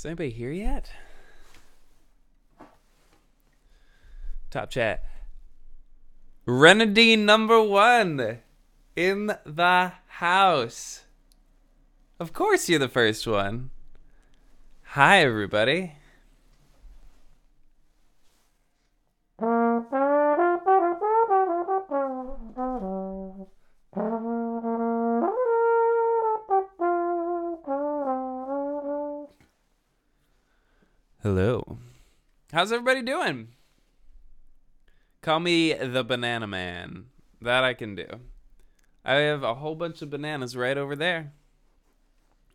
Is anybody here yet? Top chat. Renadine #1 in the house. Of course you're the first one. Hi, everybody. Hello. How's everybody doing? Call me the Banana Man. That I can do. I have a whole bunch of bananas right over there.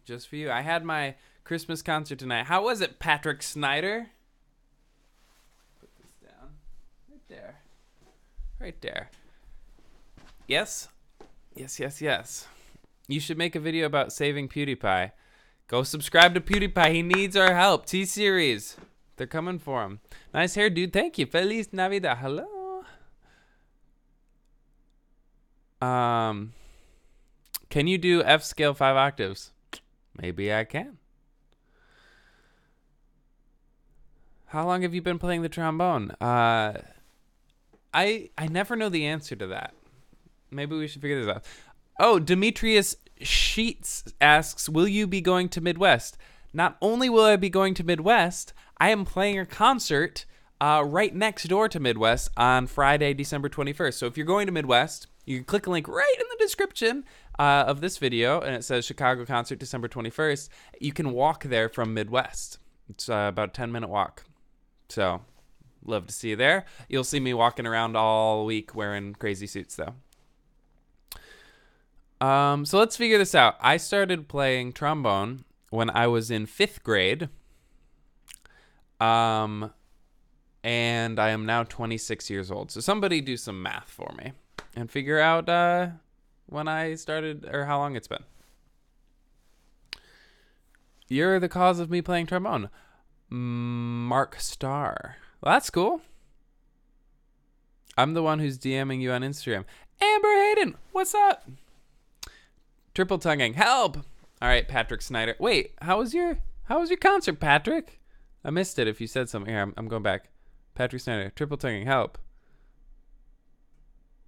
Just for you. I had my Christmas concert tonight. How was it, Patrick Snyder? Put this down. Right there. Right there. Yes? Yes. You should make a video about saving PewDiePie. Go subscribe to PewDiePie. He needs our help. T-Series. They're coming for him. Nice hair, dude. Thank you. Feliz Navidad. Hello. Can you do F scale 5 octaves? Maybe I can. How long have you been playing the trombone? I never know the answer to that. Maybe we should figure this out. Oh, Demetrius Sheets asks, will you be going to Midwest? Not only will I be going to Midwest, I am playing a concert right next door to Midwest on Friday, December 21st. So if you're going to Midwest, you can click a link right in the description of this video, and it says Chicago concert, December 21st. You can walk there from Midwest. It's about a 10-minute walk. So, love to see you there. You'll see me walking around all week wearing crazy suits, though. So let's figure this out. I started playing trombone when I was in 5th grade. And I am now 26 years old. So somebody do some math for me and figure out when I started or how long it's been. You're the cause of me playing trombone. Mark Starr. Well, that's cool. I'm the one who's DMing you on Instagram. Amber Hayden, what's up? Triple tonguing, help! All right, Patrick Snyder. Wait, how was your concert, Patrick? I missed it if you said something. Here, I'm going back. Patrick Snyder, triple tonguing, help.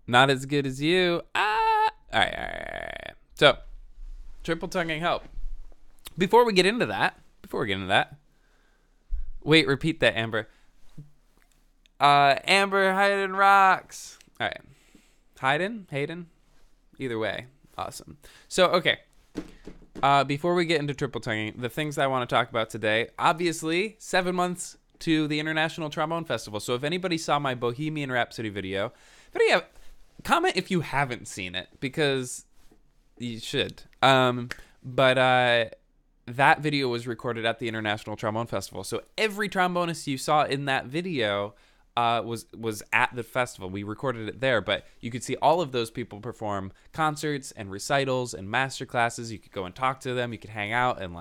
Not as good as you. All right. So, triple tonguing, help. Before we get into that. Wait, repeat that, Amber. Amber Hayden rocks. All right. Hayden? Either way. Awesome. So, okay. Before we get into triple tonguing, the things I want to talk about today, obviously, 7 months to the International Trombone Festival. So if anybody saw my Bohemian Rhapsody video, comment if you haven't seen it, because you should. But that video was recorded at the International Trombone Festival. So every trombonist you saw in that video was at the festival. We recorded it there, but you could see all of those people perform concerts and recitals and master classes. You could go and talk to them. You could hang out and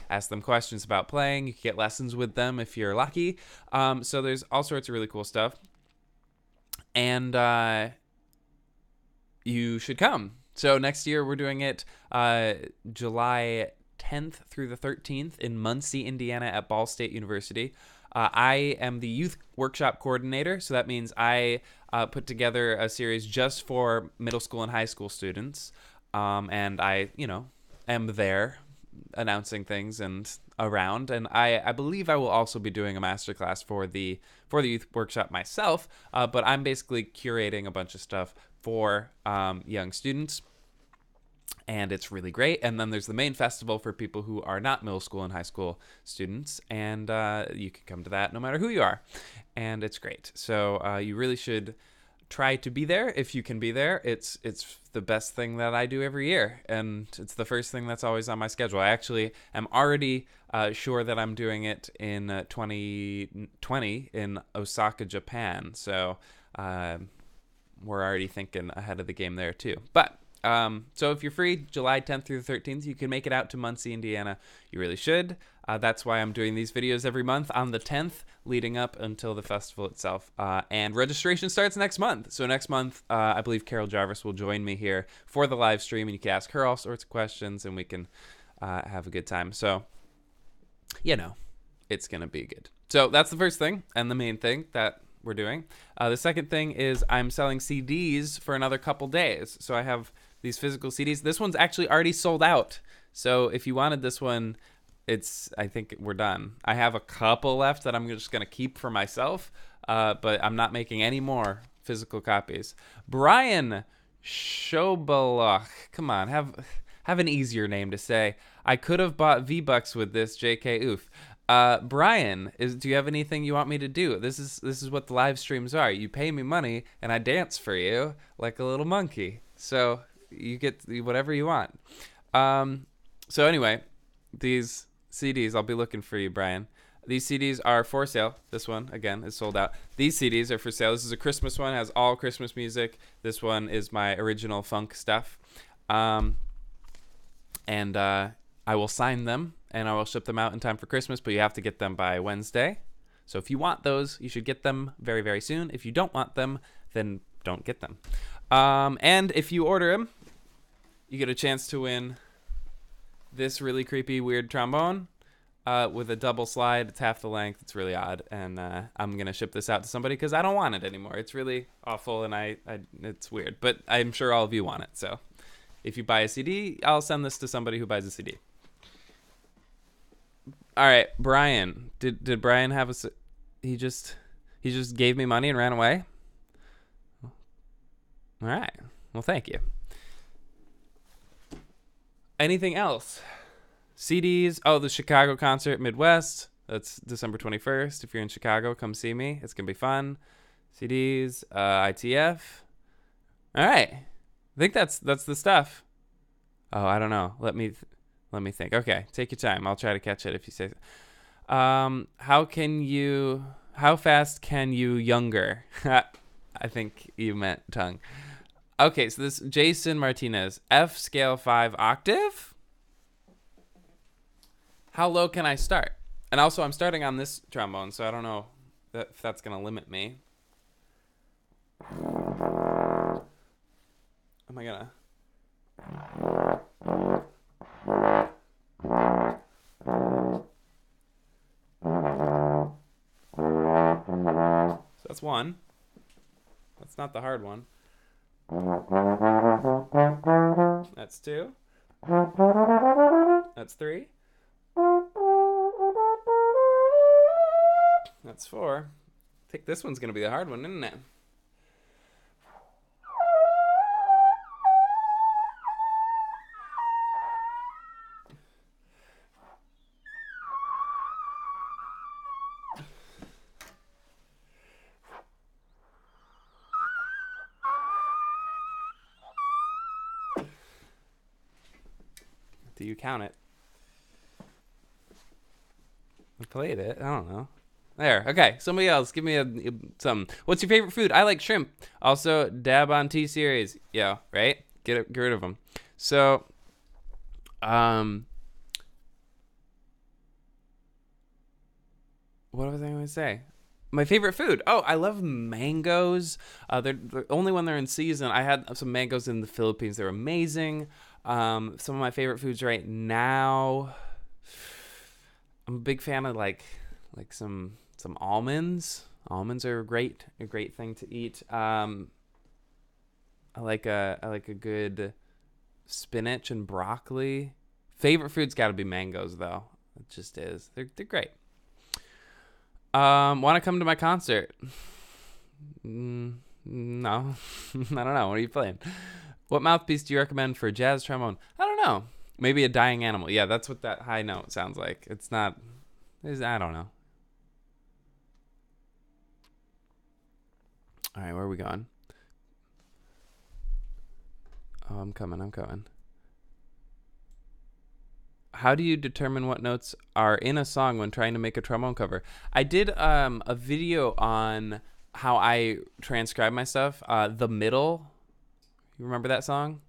ask them questions about playing. You could get lessons with them if you're lucky. So there's all sorts of really cool stuff. And you should come. So next year we're doing it July 10th through the 13th in Muncie, Indiana at Ball State University. I am the youth workshop coordinator, so that means I put together a series just for middle school and high school students, and I, am there announcing things and around, and I believe I will also be doing a masterclass for the youth workshop myself, but I'm basically curating a bunch of stuff for young students. And it's really great. And then there's the main festival for people who are not middle school and high school students. And you can come to that no matter who you are. And it's great. So you really should try to be there if you can be there. It's the best thing that I do every year. And it's the first thing that's always on my schedule. I actually am already sure that I'm doing it in 2020 in Osaka, Japan. So we're already thinking ahead of the game there too. But so if you're free, July 10th through the 13th, you can make it out to Muncie, Indiana. You really should. That's why I'm doing these videos every month on the 10th leading up until the festival itself. And registration starts next month. So next month, I believe Carol Jarvis will join me here for the live stream, and you can ask her all sorts of questions and we can have a good time. So, it's going to be good. So that's the first thing and the main thing that we're doing. The second thing is I'm selling CDs for another couple days. So I have these physical CDs. This one's actually already sold out. So if you wanted this one, I think we're done. I have a couple left that I'm just going to keep for myself, but I'm not making any more physical copies. Brian Schobalach, come on, have an easier name to say. I could have bought V-Bucks with this, JK oof. Brian, do you have anything you want me to do? This is what the live streams are. You pay me money and I dance for you like a little monkey. So you get whatever you want. So anyway, these CDs, I'll be looking for you, Brian. These CDs are for sale. This one, again, is sold out. These CDs are for sale. This is a Christmas one. It has all Christmas music. This one is my original funk stuff. And I will sign them, and I will ship them out in time for Christmas, but you have to get them by Wednesday. So if you want those, you should get them very, very soon. If you don't want them, then don't get them. And if you order them, you get a chance to win this really creepy, weird trombone with a double slide. It's half the length. It's really odd, and I'm going to ship this out to somebody because I don't want it anymore. It's really awful, and it's weird, but I'm sure all of you want it. So if you buy a CD, I'll send this to somebody who buys a CD. All right, Brian. Did Brian have he just gave me money and ran away? All right. Well, thank you. Anything else? CDs. Oh, the Chicago concert, Midwest. That's December 21st. If you're in Chicago, come see me. It's going to be fun. CDs, ITF. All right. I think that's the stuff. Oh, I don't know. Let me think. Okay, take your time. I'll try to catch it if you say so. How fast can you younger? I think you meant tongue. Okay, so this Jason Martinez, F scale 5 octave. How low can I start? And also, I'm starting on this trombone, so I don't know if that's going to limit me. Am I going to... So that's one. That's not the hard one. That's two. That's three. That's four. I think this one's going to be the hard one, isn't it? Do you count it? I played it. I don't know. There. Okay. Somebody else. Give me some. What's your favorite food? I like shrimp. Also, dab on T-Series. Yeah, right? Get rid of them. So, what was I going to say? My favorite food. Oh, I love mangoes. They're only when they're in season. I had some mangoes in the Philippines. They're amazing. Some of my favorite foods right now. I'm a big fan of like some almonds. Almonds are a great thing to eat. I like a good spinach and broccoli. Favorite food's got to be mangoes though. It just is. They're great. Want to come to my concert? No. I don't know. What are you playing? What mouthpiece do you recommend for jazz trombone? I don't know. Maybe a dying animal. Yeah, that's what that high note sounds like. It's not... I don't know. All right, where are we going? Oh, I'm coming. How do you determine what notes are in a song when trying to make a trombone cover? I did a video on how I transcribe my stuff. The Middle. You remember that song?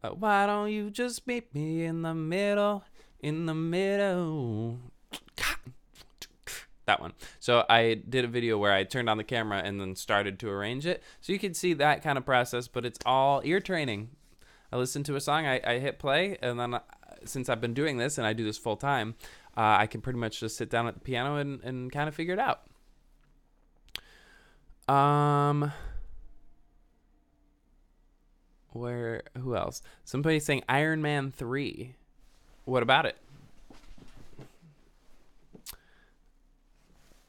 Why don't you just meet me in the middle? In the middle. That one. So I did a video where I turned on the camera and then started to arrange it. So you can see that kind of process, but it's all ear training. I listen to a song, I hit play, and then since I've been doing this and I do this full time, I can pretty much just sit down at the piano and kind of figure it out. Who else? Somebody's saying Iron Man 3. What about it?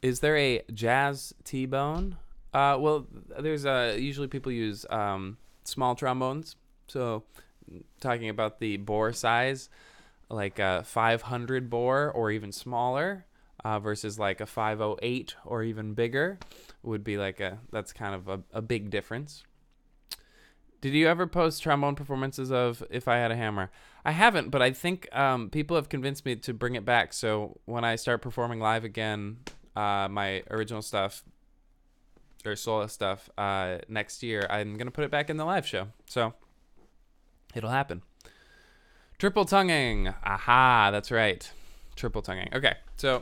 Is there a jazz T-bone? Well, there's usually people use small trombones. So talking about the bore size, like a 500 bore or even smaller, versus like a 508 or even bigger would be like that's kind of a big difference. Did you ever post trombone performances of If I Had a Hammer? I haven't, but I think people have convinced me to bring it back. So when I start performing live again, my original stuff or solo stuff next year, I'm going to put it back in the live show. So it'll happen. Triple tonguing. Aha, that's right. Triple tonguing. Okay, so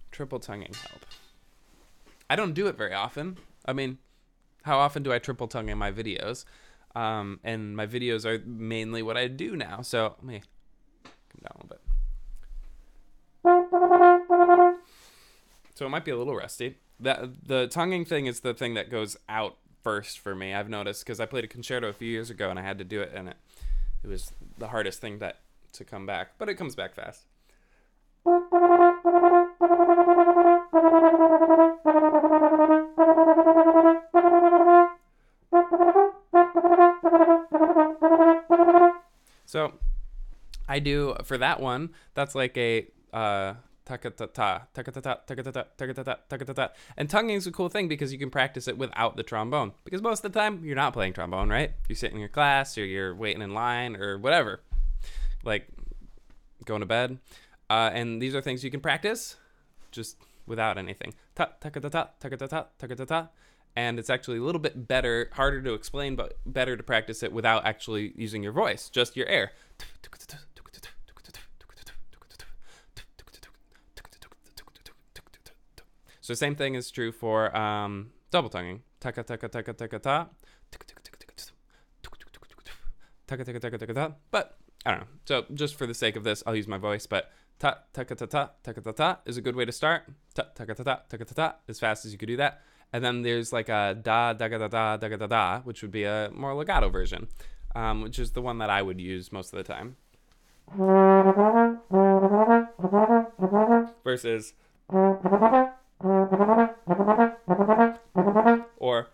triple tonguing help. I don't do it very often. I mean, how often do I triple tongue in my videos? And my videos are mainly what I do now. So let me come down a little bit. So it might be a little rusty. The tonguing thing is the thing that goes out first for me, I've noticed, because I played a concerto a few years ago and I had to do it, and it was the hardest thing to come back, but it comes back fast. So I do, for that one, that's like a ta-ka-ta-ta, ta-ka-ta-ta, ta-ka-ta-ta, ta-ka-ta-ta, ta-ka-ta-ta. And tonguing is a cool thing because you can practice it without the trombone. Because most of the time, you're not playing trombone, right? You're sitting in your class, or you're waiting in line, or whatever. Like, going to bed. And these are things you can practice just without anything. Ta, ta-ka-ta-ta, ta-ka-ta-ta, ta-ka-ta-ta. And it's actually a little bit better, harder to explain, but better to practice it without actually using your voice, just your air. So same thing is true for double tonguing. Taka taka taka taka ta. Taka taka taka taka ta. But I don't know. So just for the sake of this, I'll use my voice. But ta taka ta ta taka ta ta is a good way to start. Ta taka ta ta taka ta ta, as fast as you could do that. And then there's like a da da da da da da da, which would be a more legato version, which is the one that I would use most of the time. Versus. Or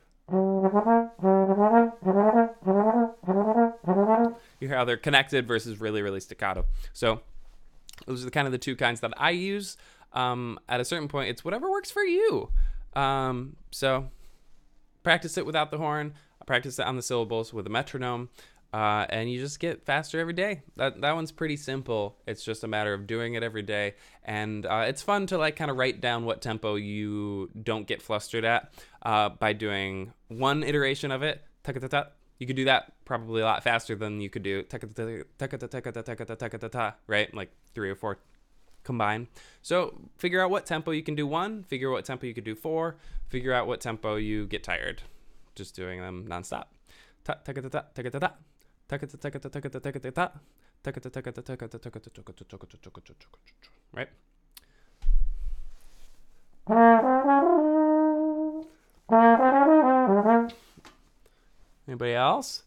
you hear how they're connected versus really, really staccato. So those are kind of the two kinds that I use. At a certain point, it's whatever works for you. So practice it without the horn, practice it on the syllables with a metronome, and you just get faster every day. That one's pretty simple. It's just a matter of doing it every day. And it's fun to like kind of write down what tempo you don't get flustered at by doing one iteration of it. Ta-ka-ta-ta. You could do that probably a lot faster than you could do ta-ka-ta-ta-ta-ta-ta-ta-ta-ta-ta, right? Like 3 or 4 combined. So figure out what tempo you can do 1, figure out what tempo you could do 4, figure out what tempo you get tired just doing them nonstop. Ta-ka-ta-ta, ta-ka-ta-ta. Right? Anybody else?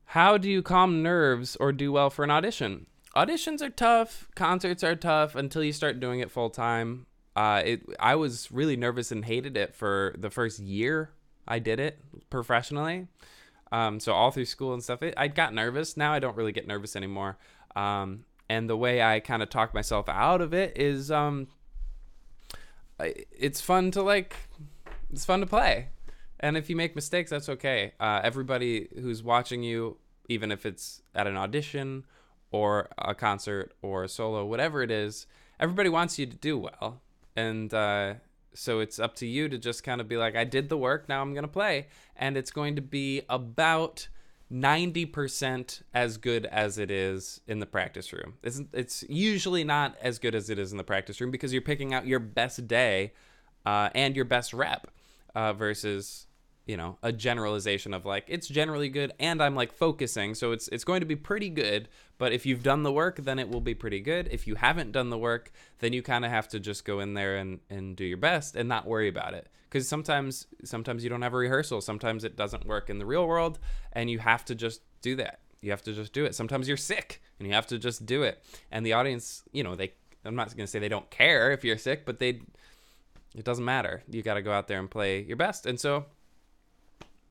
How do you calm nerves or do well for an audition? Auditions are tough. Concerts are tough until you start doing it full time. I was really nervous and hated it for the first year I did it professionally. So all through school and stuff, I got nervous. Now I don't really get nervous anymore. And the way I kind of talk myself out of it is, it's fun to play. And if you make mistakes, that's okay. Everybody who's watching you, even if it's at an audition or a concert or a solo, whatever it is, everybody wants you to do well. And, so it's up to you to just kind of be like, I did the work, now I'm going to play. And it's going to be about 90% as good as it is in the practice room. It's usually not as good as it is in the practice room because you're picking out your best day and your best rep versus a generalization of like, it's generally good, and I'm like focusing, so it's going to be pretty good. But if you've done the work, then it will be pretty good. If you haven't done the work, then you kind of have to just go in there and do your best and not worry about it. Because sometimes you don't have a rehearsal. Sometimes it doesn't work in the real world, and you have to just do that. You have to just do it. Sometimes you're sick, and you have to just do it. And the audience, I'm not going to say they don't care if you're sick, but it doesn't matter. You got to go out there and play your best. And so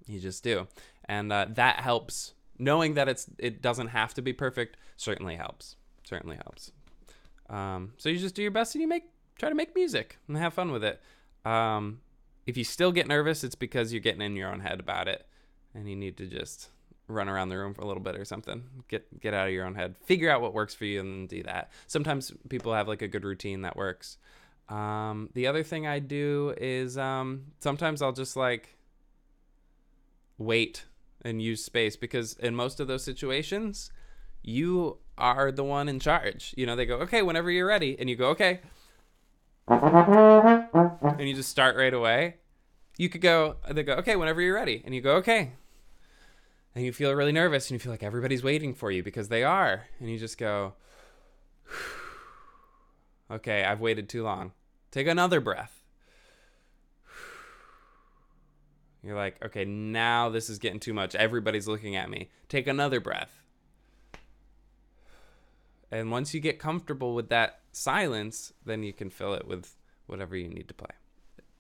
you just do. And that helps. Knowing that it doesn't have to be perfect certainly helps. So you just do your best, and you try to make music and have fun with it. If you still get nervous, it's because you're getting in your own head about it, and you need to just run around the room for a little bit or something. Get out of your own head. Figure out what works for you and then do that. Sometimes people have like a good routine that works. The other thing I do is sometimes I'll just like wait and use space, because in most of those situations, you are the one in charge. They go, okay, whenever you're ready, and you go, okay, and you just start right away. They go, okay, whenever you're ready, and you go, okay, and you feel really nervous, and you feel like everybody's waiting for you because they are, and you just go, okay, I've waited too long. Take another breath. You're like, okay, now this is getting too much. Everybody's looking at me. Take another breath. And once you get comfortable with that silence, then you can fill it with whatever you need to play.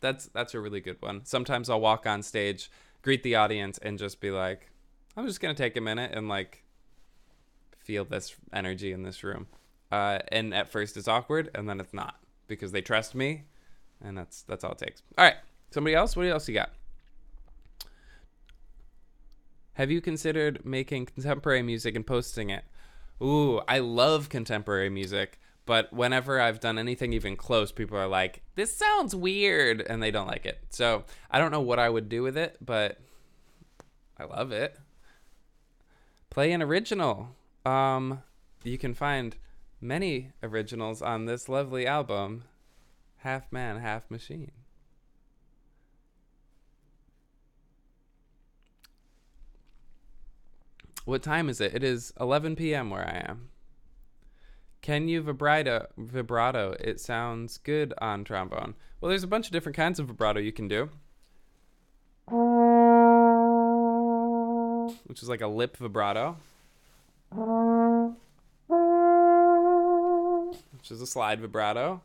That's a really good one. Sometimes I'll walk on stage, greet the audience, and just be like, I'm just going to take a minute and like feel this energy in this room. And at first it's awkward, and then it's not, because they trust me, and that's all it takes. All right. Somebody else? What else you got? Have you considered making contemporary music and posting it? Ooh, I love contemporary music, but whenever I've done anything even close, people are like, this sounds weird, and they don't like it. So I don't know what I would do with it, but I love it. Play an original. You can find many originals on this lovely album, Half Man, Half Machine. What time is it? It is 11 p.m. where I am. Can you vibrato? It sounds good on trombone. Well, there's a bunch of different kinds of vibrato you can do, which is like a lip vibrato, which is a slide vibrato,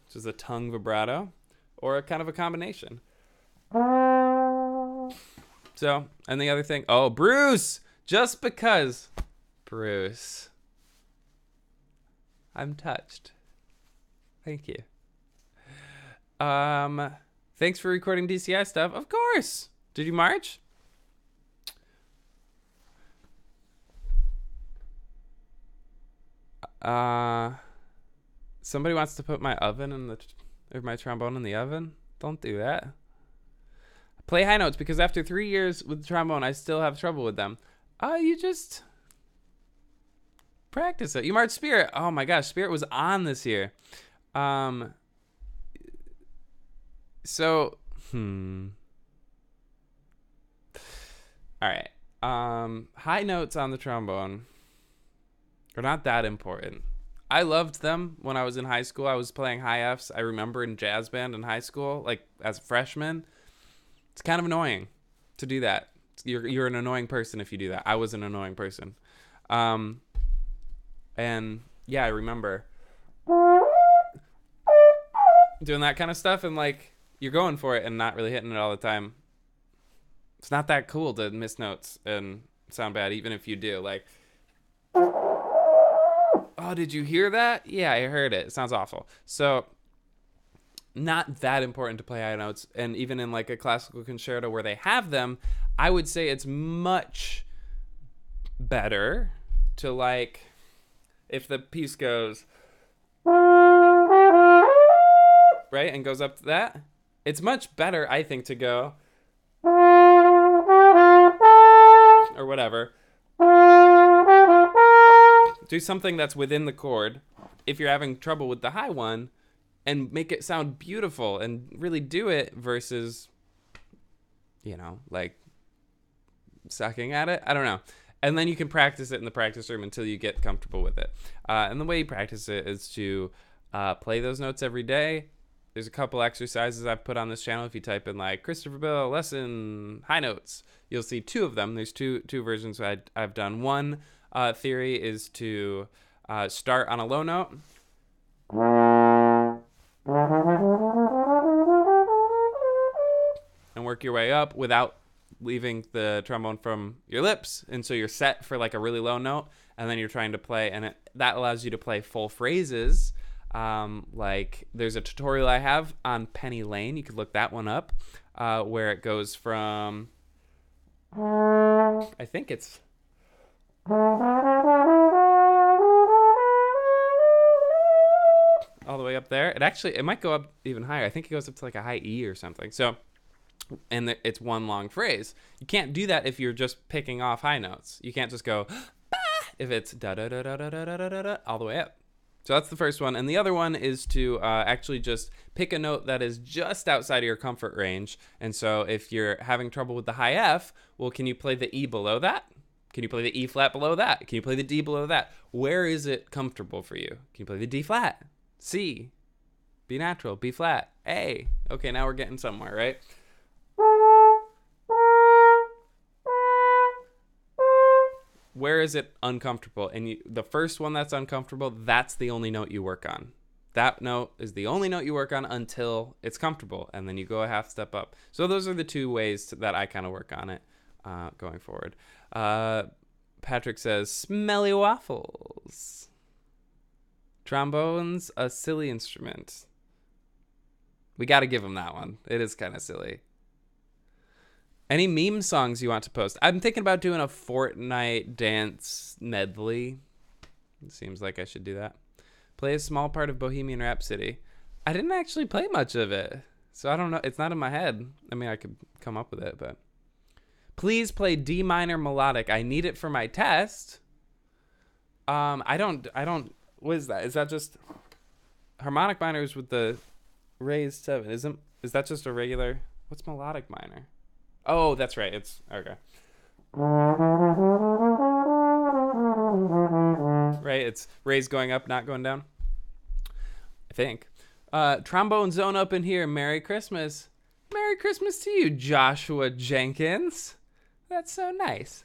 which is a tongue vibrato, or a kind of a combination. So, and the other thing, Bruce, just because, Bruce, I'm touched. Thank you. Thanks for recording DCI stuff. Of course. Did you march? Somebody wants to put my my trombone in the oven. Don't do that. Play high notes, because after 3 years with the trombone, I still have trouble with them. You just practice it. You march Spirit. Oh my gosh, Spirit was on this year. All right. High notes on the trombone are not that important. I loved them when I was in high school. I was playing high Fs. I remember in jazz band in high school, like as a freshman. It's kind of annoying to do that. You're an annoying person if you do that. I was an annoying person. And yeah, I remember doing that kind of stuff, and like you're going for it and not really hitting it all the time. It's not that cool to miss notes and sound bad, even if you do. Like, oh, did you hear that? Yeah, I heard it. It sounds awful. So not that important to play high notes. And even in like a classical concerto where they have them, I would say it's much better to, like, if the piece goes right and goes up to that, it's much better, I think, to go or whatever. Do something that's within the chord. If you're having trouble with the high one, and make it sound beautiful and really do it versus, like sucking at it. I don't know. And then you can practice it in the practice room until you get comfortable with it. And the way you practice it is to play those notes every day. There's a couple exercises I've put on this channel. If you type in like Christopher Bill lesson high notes, you'll see two of them. There's two versions I've done. One theory is to start on a low note. And work your way up without leaving the trombone from your lips. And so you're set for like a really low note, and then you're trying to play, and that allows you to play full phrases. Like there's a tutorial I have on Penny Lane. You could look that one up, where it goes from, I think it's all the way up there. It might go up even higher. I think it goes up to like a high E or something. So, and it's one long phrase. You can't do that if you're just picking off high notes. You can't just go bah! If it's da da da da da da da da all the way up. So that's the first one. And the other one is to actually just pick a note that is just outside of your comfort range. And so if you're having trouble with the high F, well, can you play the E below that? Can you play the E flat below that? Can you play the D below that? Where is it comfortable for you? Can you play the D flat, C, B natural, B flat, A? Okay, now we're getting somewhere, right? Where is it uncomfortable? And the first one that's uncomfortable, that's the only note you work on. That note is the only note you work on until it's comfortable, and then you go a half step up. So those are the two ways that I kind of work on it going forward. Patrick says, smelly waffles. Trombone's a silly instrument. We got to give him that one. It is kind of silly. Any meme songs you want to post? I'm thinking about doing a Fortnite dance medley. It seems like I should do that. Play a small part of Bohemian Rhapsody. I didn't actually play much of it, so I don't know. It's not in my head. I mean, I could come up with it, but please play D minor melodic. I need it for my test. I don't. What is that? Is that just harmonic minors with the raised 7? Is that just a regular? What's melodic minor? Oh, that's right. It's okay. Right, it's raised going up, not going down. I think. Trombone zone up in here. Merry Christmas. Merry Christmas to you, Joshua Jenkins. That's so nice.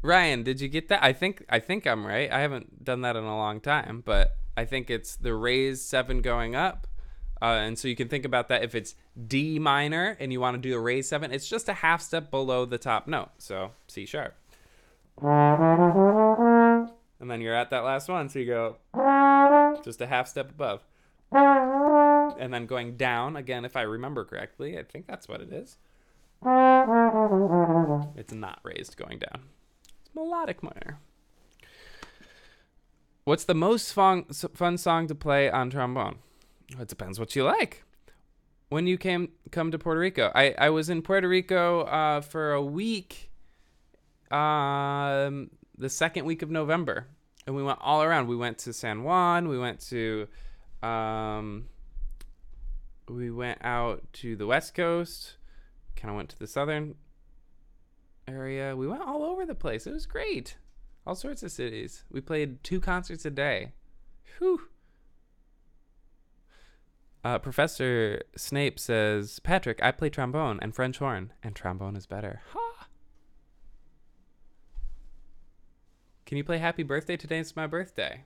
Ryan, did you get that? I think I'm right. I haven't done that in a long time, but I think it's the raised 7 going up. And so you can think about that. If it's D minor and you want to do a raised 7, it's just a half step below the top note. So C sharp. And then you're at that last one. So you go just a half step above. And then going down, again, if I remember correctly, I think that's what it is. It's not raised going down. It's melodic minor. What's the most fun song to play on trombone? It depends what you like. When you come to Puerto Rico, I was in Puerto Rico for a week, the second week of November, and we went all around. We went to San Juan. We went out to the West Coast. Kind of went to the southern area. We went all over the place. It was great. All sorts of cities. We played 2 concerts a day. Whew. Professor Snape says, Patrick, I play trombone and French horn, and trombone is better. Ha! Can you play Happy Birthday? Today it's my birthday.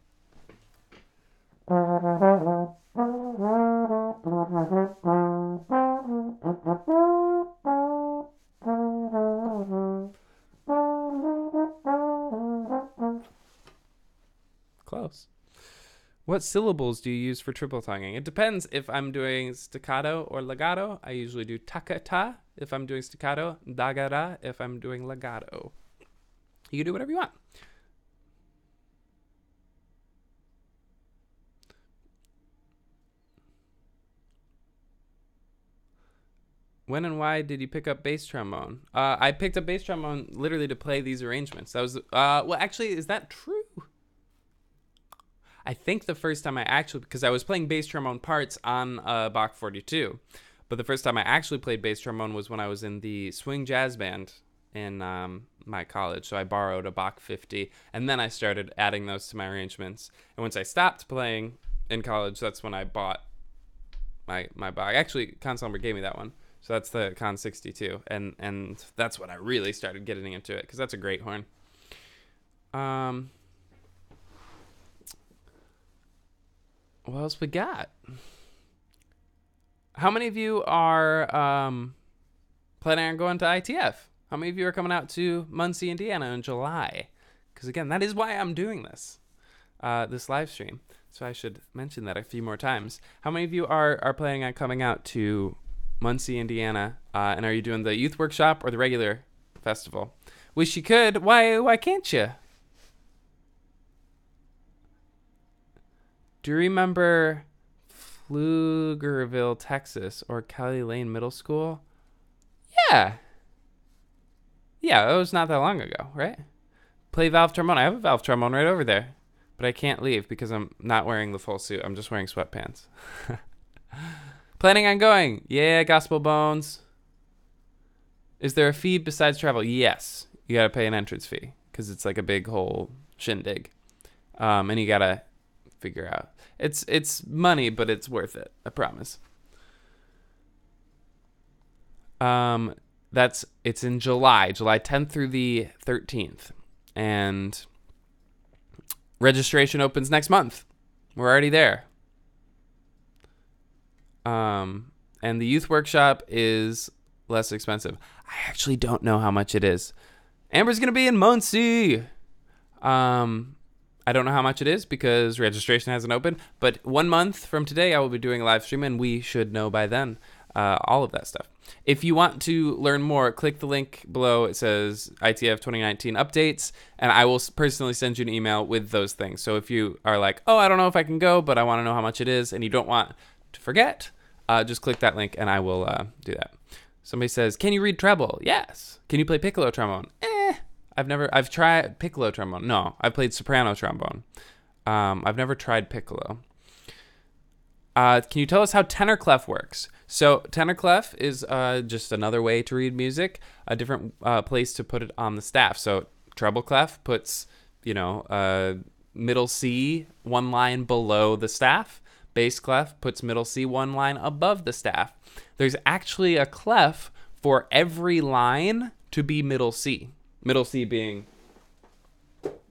Close. What syllables do you use for triple tonguing? It depends if I'm doing staccato or legato. I usually do takata if I'm doing staccato, dagara if I'm doing legato. You can do whatever you want. When and why did you pick up bass trombone? I picked up bass trombone literally to play these arrangements. That was, well, actually, is that true? I think the first time I actually, because I was playing bass trombone parts on Bach 42, but the first time I actually played bass trombone was when I was in the swing jazz band in my college. So I borrowed a Bach 50, and then I started adding those to my arrangements. And once I stopped playing in college, that's when I bought my Bach. Actually, Consulmer gave me that one. So that's the Con 62, and that's when I really started getting into it, because that's a great horn. What else we got? How many of you are planning on going to ITF? How many of you are coming out to Muncie, Indiana in July? Because again, that is why I'm doing this live stream. So I should mention that a few more times. How many of you are planning on coming out to Muncie, Indiana? And are you doing the youth workshop or the regular festival? Wish you could. Why can't you? Do you remember Pflugerville, Texas, or Kelly Lane Middle School? Yeah. Yeah, it was not that long ago, right? Play valve trombone. I have a valve trombone right over there, but I can't leave because I'm not wearing the full suit. I'm just wearing sweatpants. Planning on going? Yeah, Gospel Bones. Is there a fee besides travel? Yes. You got to pay an entrance fee because it's like a big whole shindig. And you got to figure out. It's money, but it's worth it. I promise. It's in July 10th through the 13th. And registration opens next month. We're already there. And the youth workshop is less expensive. I actually don't know how much it is. Amber's going to be in Muncie. I don't know how much it is because registration hasn't opened, but 1 month from today, I will be doing a live stream, and we should know by then all of that stuff. If you want to learn more, click the link below. It says ITF 2019 updates, and I will personally send you an email with those things. So if you are like, oh, I don't know if I can go, but I want to know how much it is, and you don't want to forget, just click that link, and I will do that. Somebody says, can you read treble? Yes. Can you play piccolo trombone? I've tried piccolo trombone. No, I've played soprano trombone. I've never tried piccolo. Can you tell us how tenor clef works? So tenor clef is just another way to read music, a different place to put it on the staff. So treble clef puts, middle C one line below the staff. Bass clef puts middle C one line above the staff. There's actually a clef for every line to be middle C. Middle C being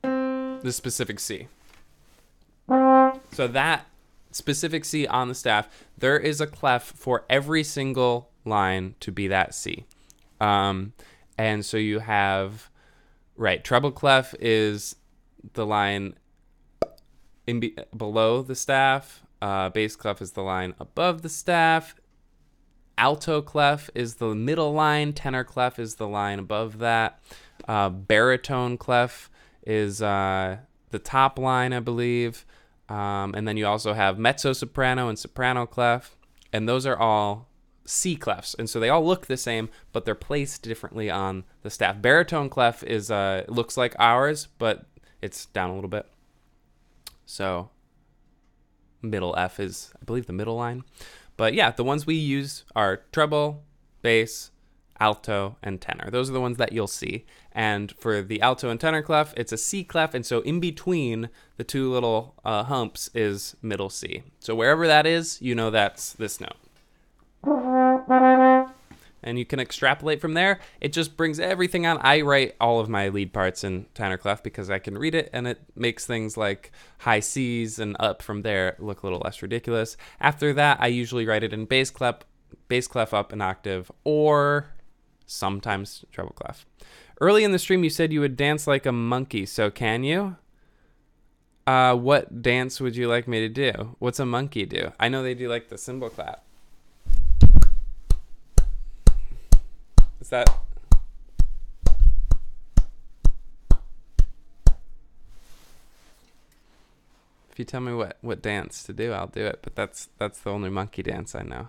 the specific C. So that specific C on the staff, there is a clef for every single line to be that C. And so you have, treble clef is the line below the staff. Bass clef is the line above the staff. Alto clef is the middle line. Tenor clef is the line above that. Baritone clef is the top line, I believe. And then you also have mezzo soprano and soprano clef. And those are all C clefs. And so they all look the same, but they're placed differently on the staff. Baritone clef is looks like ours, but it's down a little bit. So middle F is, I believe, the middle line. But yeah, the ones we use are treble, bass, alto, and tenor. Those are the ones that you'll see. And for the alto and tenor clef, it's a C clef, and so in between the two little humps is middle C. So wherever that is, you know that's this note. And you can extrapolate from there. It just brings everything on. I write all of my lead parts in tenor clef because I can read it, and it makes things like high C's and up from there look a little less ridiculous. After that, I usually write it in bass clef up an octave, or sometimes treble clef. Early in the stream, you said you would dance like a monkey, so can you? What dance would you like me to do? What's a monkey do? I know they do like the cymbal clap. Is that... If you tell me what dance to do, I'll do it. But that's the only monkey dance I know.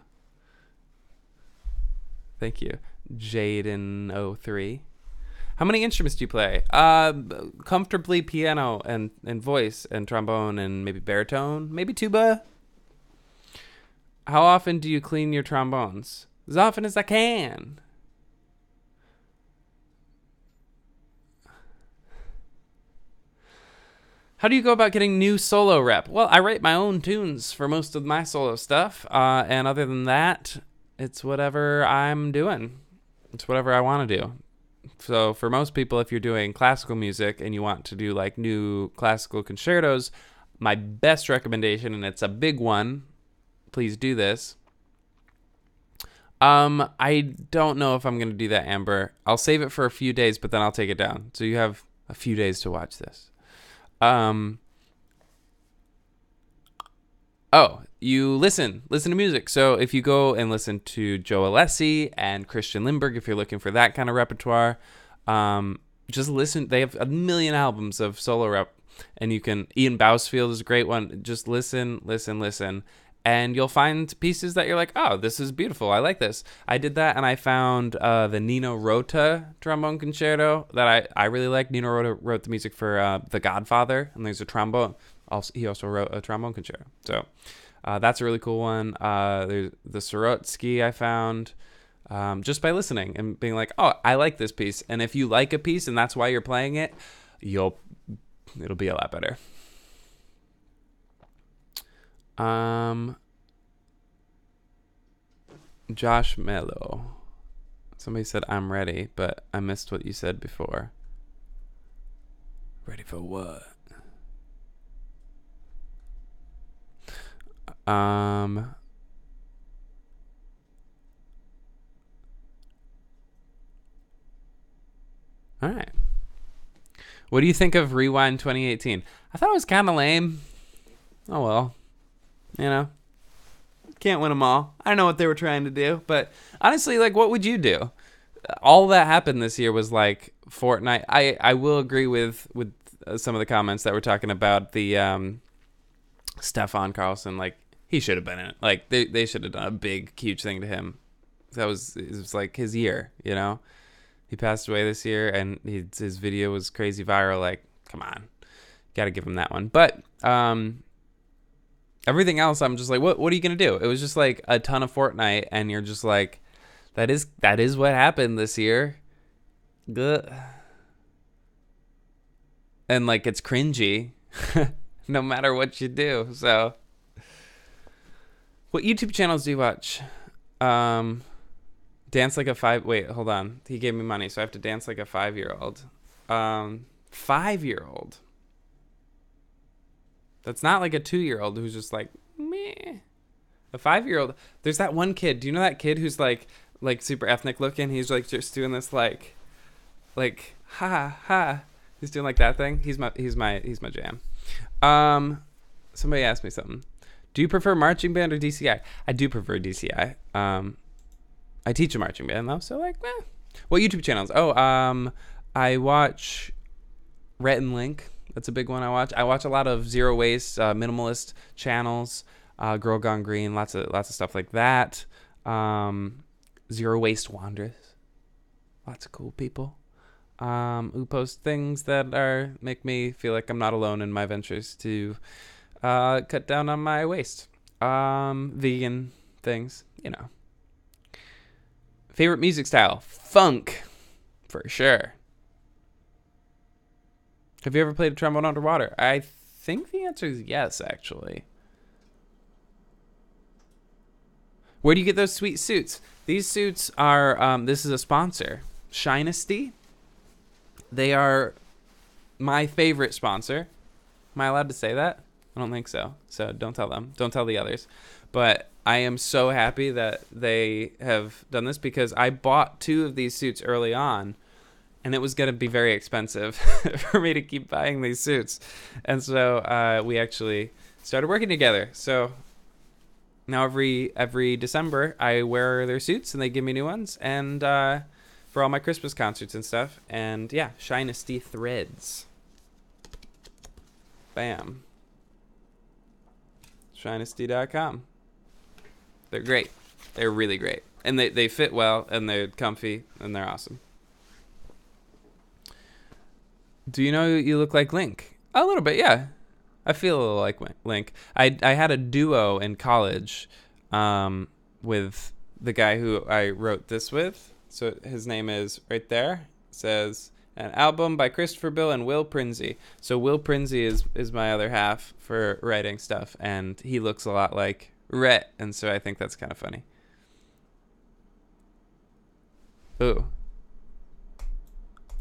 Thank you. Jaden03. How many instruments do you play? Comfortably piano and voice and trombone and maybe baritone, maybe tuba. How often do you clean your trombones? As often as I can. How do you go about getting new solo rep? Well, I write my own tunes for most of my solo stuff. And other than that, it's whatever I'm doing. It's whatever I want to do. So for most people, if you're doing classical music and you want to do like new classical concertos, my best recommendation, and it's a big one, please do this. I don't know if I'm going to do that, Amber. I'll save it for a few days, but then I'll take it down. So you have a few days to watch this. You listen to music. So if you go and listen to Joe Alessi and Christian Lindbergh, if you're looking for that kind of repertoire, just listen. They have a million albums of solo rep, and you can. Ian Bousfield is a great one. Just listen, and you'll find pieces that you're like, oh, this is beautiful. I like this. I did that, and I found the Nino Rota trombone concerto that I really like. Nino Rota wrote the music for The Godfather, and there's a trombone. He also wrote a trombone concerto. So that's a really cool one. There's the Sorotsky I found just by listening and being like, oh, I like this piece. And if you like a piece and that's why you're playing it, it'll be a lot better. Josh Mello. Somebody said I'm ready, but I missed what you said before. Ready for what? All right. What do you think of Rewind 2018? I thought it was kind of lame. Oh well. You know, can't win them all. I don't know what they were trying to do, but honestly, like, what would you do? All that happened this year was like Fortnite. I will agree with some of the comments that were talking about the Stefan Carlson. Like, he should have been in it. Like, they should have done a big, huge thing to him. It was like his year, you know? He passed away this year, and his video was crazy viral. Like, come on. Got to give him that one. But everything else, I'm just like, what are you going to do? It was just like a ton of Fortnite, and you're just like, that is what happened this year. Good. And like, it's cringy no matter what you do. So what YouTube channels do you watch? Dance like a 5. Wait, hold on. He gave me money, so I have to dance like a 5-year-old. 5-year-old. That's not like a 2-year-old who's just like, meh. A 5-year-old. There's that one kid. Do you know that kid who's like super ethnic looking? He's like just doing this like ha ha. He's doing like that thing. He's my jam. Somebody asked me something. Do you prefer marching band or DCI? I do prefer DCI. I teach a marching band though, so like, eh. What YouTube channels? I watch Rhett and Link. That's a big one I watch. I watch a lot of zero waste, minimalist channels. Girl Gone Green, lots of stuff like that. Zero Waste Wanderers, lots of cool people who post things that make me feel like I'm not alone in my ventures to cut down on my waste. Vegan things, you know. Favorite music style? Funk, for sure. Have you ever played a trombone underwater? I think the answer is yes, actually. Where do you get those sweet suits? These suits are, this is a sponsor, Shinesty. They are my favorite sponsor. Am I allowed to say that? I don't think so. So don't tell them. Don't tell the others. But I am so happy that they have done this because I bought 2 of these suits early on, and it was going to be very expensive for me to keep buying these suits. And so we actually started working together. So now every December, I wear their suits, and they give me new ones. And for all my Christmas concerts and stuff. And yeah, Shinesty Threads. Bam. Shinesty.com. They're great. They're really great. And they fit well, and they're comfy, and they're awesome. Do you know you look like Link? A little bit, yeah. I feel a little like Link. I had a duo in college with the guy who I wrote this with. So his name is right there. It says an album by Christopher Bill and Will Prinzi. So Will Prinzi is my other half for writing stuff, and he looks a lot like Rhett, and so I think that's kind of funny. Ooh.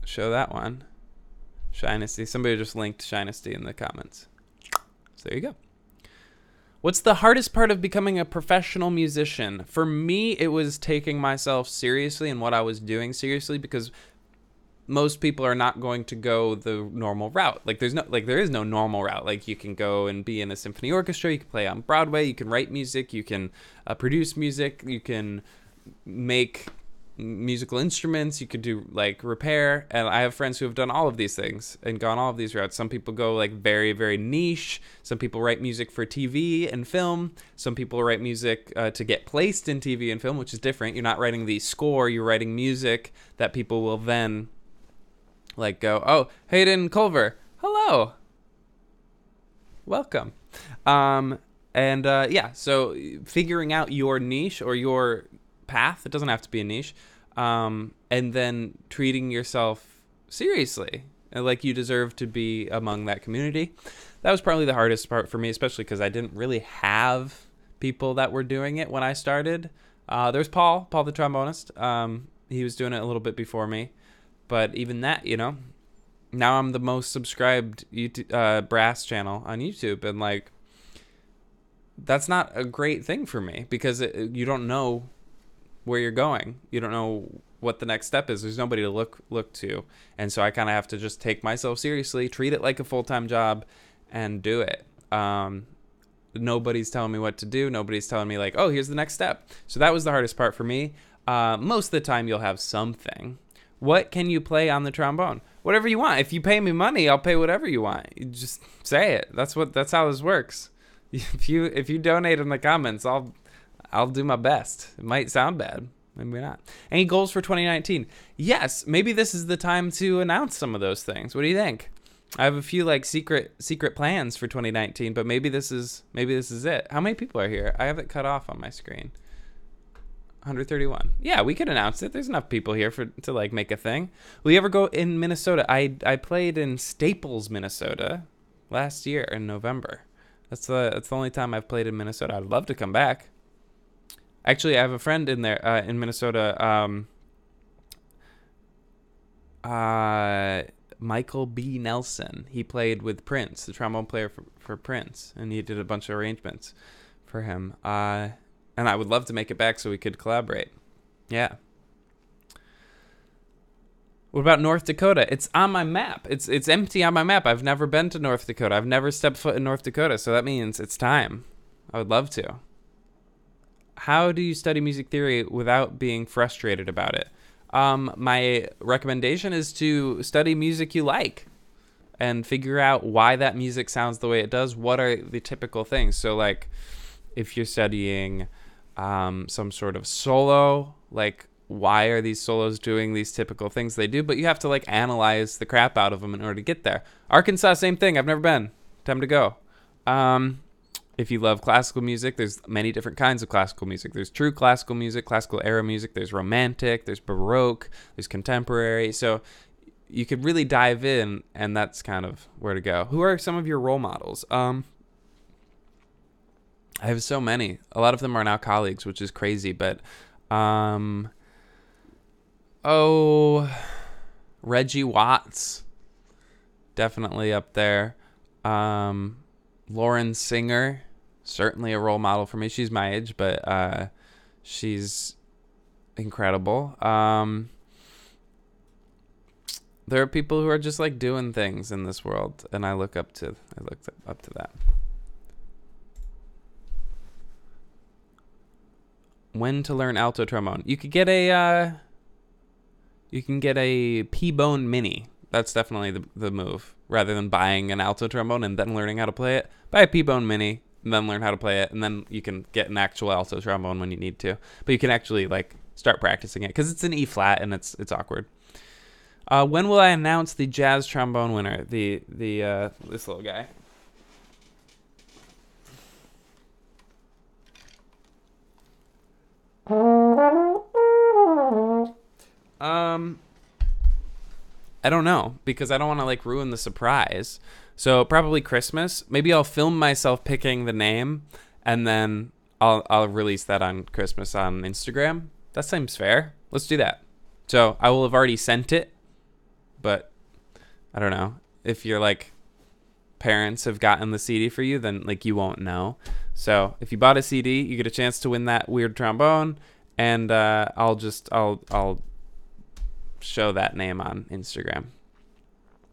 Show that one. Shinesty. Somebody just linked Shinesty in the comments. So there you go. What's the hardest part of becoming a professional musician? For me, it was taking myself seriously and what I was doing seriously, because most people are not going to go the normal route. Like there is no normal route. Like you can go and be in a symphony orchestra, you can play on Broadway, you can write music, you can produce music, you can make musical instruments, you could do like repair, and I have friends who have done all of these things and gone all of these routes. Some people go like very, very niche. Some people write music for TV and film. Some people write music to get placed in TV and film, which is different. You're not writing the score, you're writing music that people will then like go, oh, Hayden Culver, hello, welcome. Yeah, so figuring out your niche or your path, it doesn't have to be a niche, and then treating yourself seriously, like you deserve to be among that community. That was probably the hardest part for me, especially because I didn't really have people that were doing it when I started. There's Paul the trombonist. He was doing it a little bit before me, but even that, now I'm the most subscribed YouTube, brass channel on YouTube, and like that's not a great thing for me, because you don't know where you're going. You don't know what the next step is. There's nobody to look to. And so I kind of have to just take myself seriously, treat it like a full-time job, and do it. Nobody's telling me what to do. Nobody's telling me like, oh, here's the next step. So that was the hardest part for me. Most of the time you'll have something. What can you play on the trombone? Whatever you want. If you pay me money, I'll pay whatever you want. You just say it. That's how this works. If you donate in the comments, I'll do my best. It might sound bad, maybe not. Any goals for 2019? Yes, maybe this is the time to announce some of those things. What do you think? I have a few like secret plans for 2019, but maybe this is it. How many people are here? I have it cut off on my screen. 131. Yeah, we could announce it. There's enough people here to like make a thing. Will you ever go in Minnesota? I played in Staples, Minnesota last year in November. That's the only time I've played in Minnesota. I'd love to come back. Actually, I have a friend in there in Minnesota, Michael B. Nelson. He played with Prince, the trombone player for Prince, and he did a bunch of arrangements for him. And I would love to make it back so we could collaborate. Yeah. What about North Dakota? It's on my map. It's empty on my map. I've never been to North Dakota. I've never stepped foot in North Dakota, so that means it's time. I would love to. How do you study music theory without being frustrated about it? My recommendation is to study music you like and figure out why that music sounds the way it does. What are the typical things? So like if you're studying some sort of solo, like why are these solos doing these typical things they do? But you have to like analyze the crap out of them in order to get there. Arkansas, same thing. I've never been. Time to go. If you love classical music, there's many different kinds of classical music. There's true classical music, classical era music. There's romantic, there's Baroque, there's contemporary. So you could really dive in, and that's kind of where to go. Who are some of your role models? I have so many. A lot of them are now colleagues, which is crazy. But, Reggie Watts, definitely up there. Lauren Singer, certainly a role model for me. She's my age, but she's incredible. There are people who are just like doing things in this world, and I looked up to that. When to learn alto trombone? You can get a P-Bone Mini. That's definitely the move. Rather than buying an alto trombone and then learning how to play it, buy a P-Bone Mini and then learn how to play it, and then you can get an actual alto trombone when you need to. But you can actually like start practicing it because it's an E flat and it's awkward. When will I announce the jazz trombone winner? This little guy. I don't know, because I don't want to like ruin the surprise. So probably Christmas. Maybe I'll film myself picking the name, and then I'll release that on Christmas on Instagram. That seems fair. Let's do that. So I will have already sent it, but I don't know if your like parents have gotten the CD for you, then like you won't know. So if you bought a CD, you get a chance to win that weird trombone, and I'll show that name on Instagram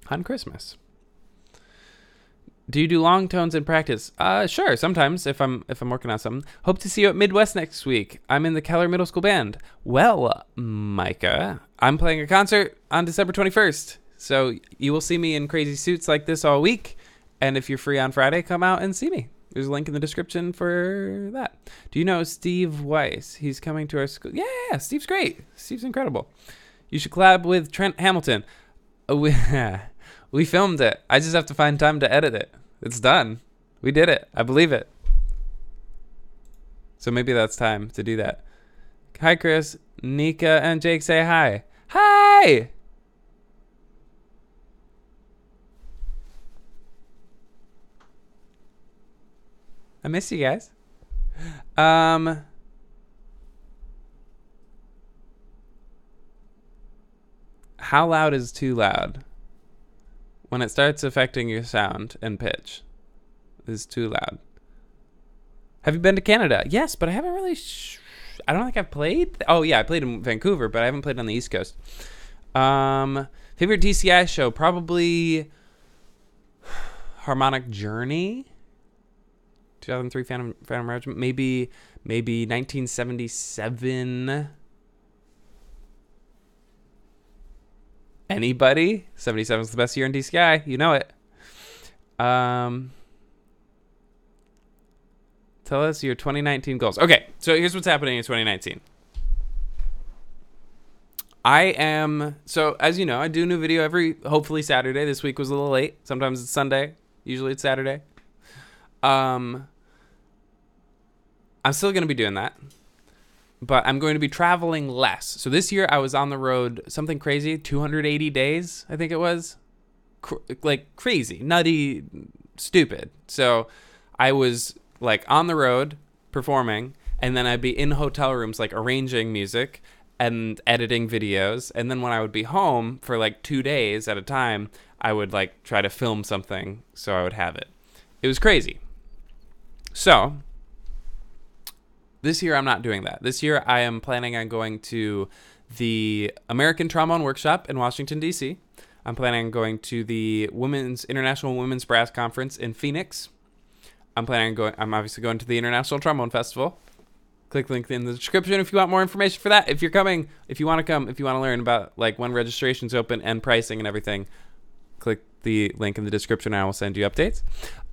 on Christmas. Do you do long tones in practice? Sure, sometimes if I'm working on something. Hope to see you at Midwest next week. I'm in the Keller Middle School Band. Well, Micah, I'm playing a concert on December 21st. So you will see me in crazy suits like this all week. And if you're free on Friday, come out and see me. There's a link in the description for that. Do you know Steve Weiss? He's coming to our school. Yeah, Steve's great. Steve's incredible. You should collab with Trent Hamilton. We filmed it. I just have to find time to edit it. It's done. We did it. I believe it. So maybe that's time to do that. Hi, Chris. Nika and Jake say hi. Hi! I miss you guys. How loud is too loud? When it starts affecting your sound and pitch, is too loud. Have you been to Canada? Yes, but I haven't really. I don't think I've played. Oh yeah, I played in Vancouver, but I haven't played on the East Coast. Favorite DCI show? Probably Harmonic Journey. 2003 Phantom Regiment. Maybe 1977. Anybody? 77 is the best year in DCI. You know it. Tell us your 2019 goals. Okay, so here's what's happening in 2019. So as you know, I do a new video every, hopefully Saturday. This week was a little late. Sometimes it's Sunday. Usually it's Saturday. I'm still going to be doing that. But I'm going to be traveling less. So this year I was on the road, something crazy, 280 days, I think it was. Like crazy, nutty, stupid. So I was like on the road performing, and then I'd be in hotel rooms like arranging music and editing videos. And then when I would be home for like 2 days at a time, I would like try to film something so I would have it. It was crazy. So this year, I'm not doing that. This year, I am planning on going to the American Trombone Workshop in Washington, D.C. I'm planning on going to the International Women's Brass Conference in Phoenix. I'm obviously going to the International Trombone Festival. Click link in the description if you want more information for that. If you want to come, if you want to learn about like when registration's open and pricing and everything, click the link in the description and I will send you updates.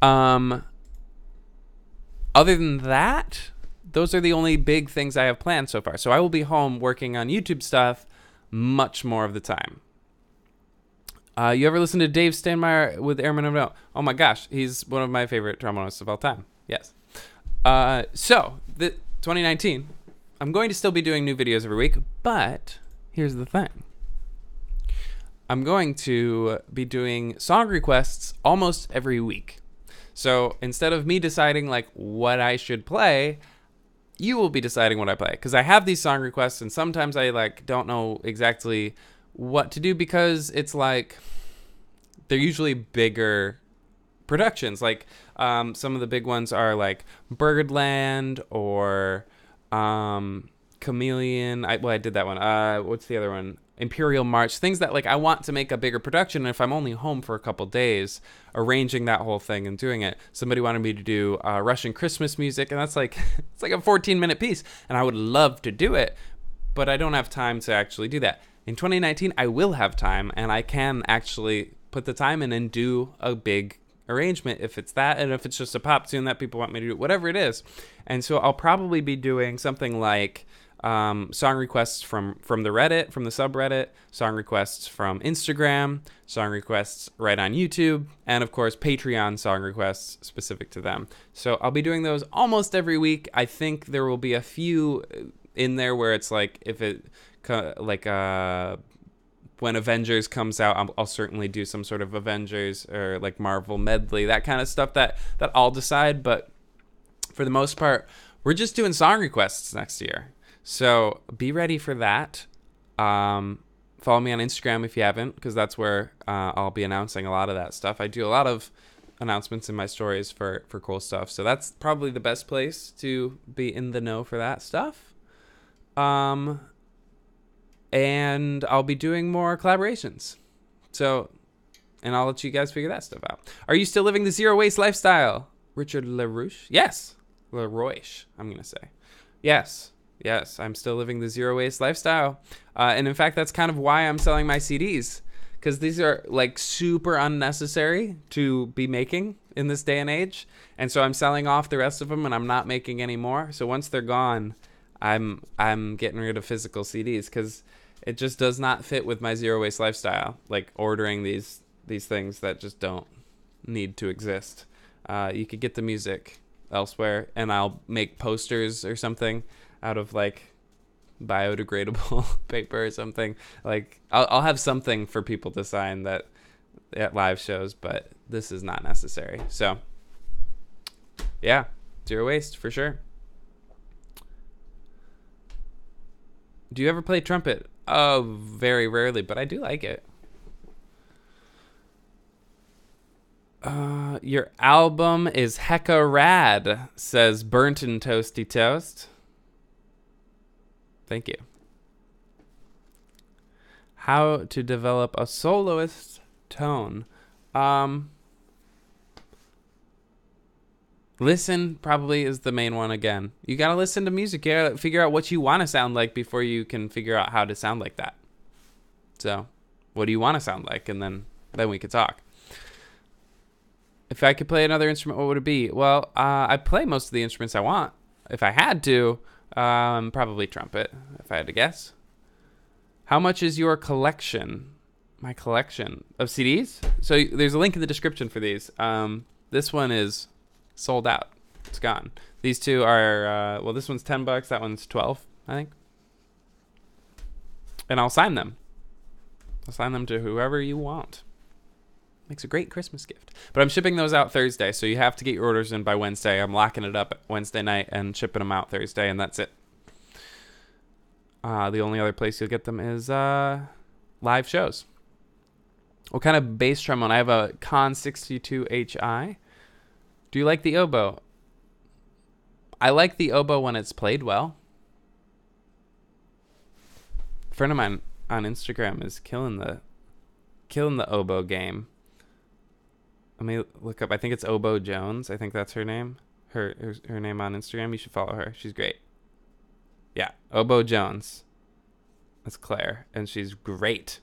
Other than that, those are the only big things I have planned so far. So I will be home working on YouTube stuff much more of the time. You ever listen to Dave Stanmeyer with Airman of No? Oh my gosh, he's one of my favorite trombonists of all time. Yes. So, 2019, I'm going to still be doing new videos every week, but here's the thing. I'm going to be doing song requests almost every week. So instead of me deciding like what I should play, you will be deciding what I play, because I have these song requests and sometimes I like don't know exactly what to do because it's like they're usually bigger productions. Like some of the big ones are like Birdland or Chameleon. I did that one. What's the other one? Imperial March. Things that like I want to make a bigger production. And if I'm only home for a couple days, arranging that whole thing and doing it. Somebody wanted me to do Russian Christmas music, and that's like it's like a 14-minute piece, and I would love to do it, but I don't have time to actually do that. In 2019, I will have time, and I can actually put the time in and do a big arrangement if it's that, and if it's just a pop tune that people want me to do, whatever it is. And so I'll probably be doing something like song requests from the Reddit, from the subreddit, song requests from Instagram, song requests right on YouTube, and of course Patreon song requests specific to them. So I'll be doing those almost every week. I think there will be a few in there where it's like if it when Avengers comes out, I'll certainly do some sort of Avengers or like Marvel medley, that kind of stuff that I'll decide. But for the most part, we're just doing song requests next year. So be ready for that. Follow me on Instagram if you haven't, because that's where I'll be announcing a lot of that stuff. I do a lot of announcements in my stories for cool stuff. So that's probably the best place to be in the know for that stuff. And I'll be doing more collaborations. So, and I'll let you guys figure that stuff out. Are you still living the zero waste lifestyle? Richard LaRouche? Yes. LaRoche, I'm going to say. Yes, I'm still living the zero waste lifestyle. And in fact, that's kind of why I'm selling my CDs, because these are like super unnecessary to be making in this day and age. And so I'm selling off the rest of them, and I'm not making any more. So once they're gone, I'm getting rid of physical CDs, because it just does not fit with my zero waste lifestyle, like ordering these things that just don't need to exist. You could get the music elsewhere, and I'll make posters or something out of like biodegradable paper or something. Like I'll have something for people to sign that at live shows, but this is not necessary. So yeah, zero waste for sure. Do you ever play trumpet? Oh, very rarely, but I do like it. Your album is hecka rad, says Burnt and Toasty Toast. Thank you. How to develop a soloist tone. Listen probably is the main one again. You gotta listen to music. You gotta figure out what you want to sound like before you can figure out how to sound like that. So, what do you want to sound like? And then we could talk. If I could play another instrument, what would it be? Well, I play most of the instruments I want. If I had to, probably trumpet, if I had to guess. How much is your collection? My collection of CDs? So there's a link in the description for these. This one is sold out. It's gone. These two are, well, this one's $10. That one's 12, I think. And I'll sign them. I'll sign them to whoever you want. Makes a great Christmas gift. But I'm shipping those out Thursday, so you have to get your orders in by Wednesday. I'm locking it up Wednesday night and shipping them out Thursday, and that's it. The only other place you'll get them is live shows. What kind of bass trombone? I have a Con 62HI. Do you like the oboe? I like the oboe when it's played well. A friend of mine on Instagram is killing the oboe game. Let me look up. I think it's Oboe Jones. I think that's her name. Her name on Instagram. You should follow her. She's great. Yeah, Oboe Jones. That's Claire, and she's great.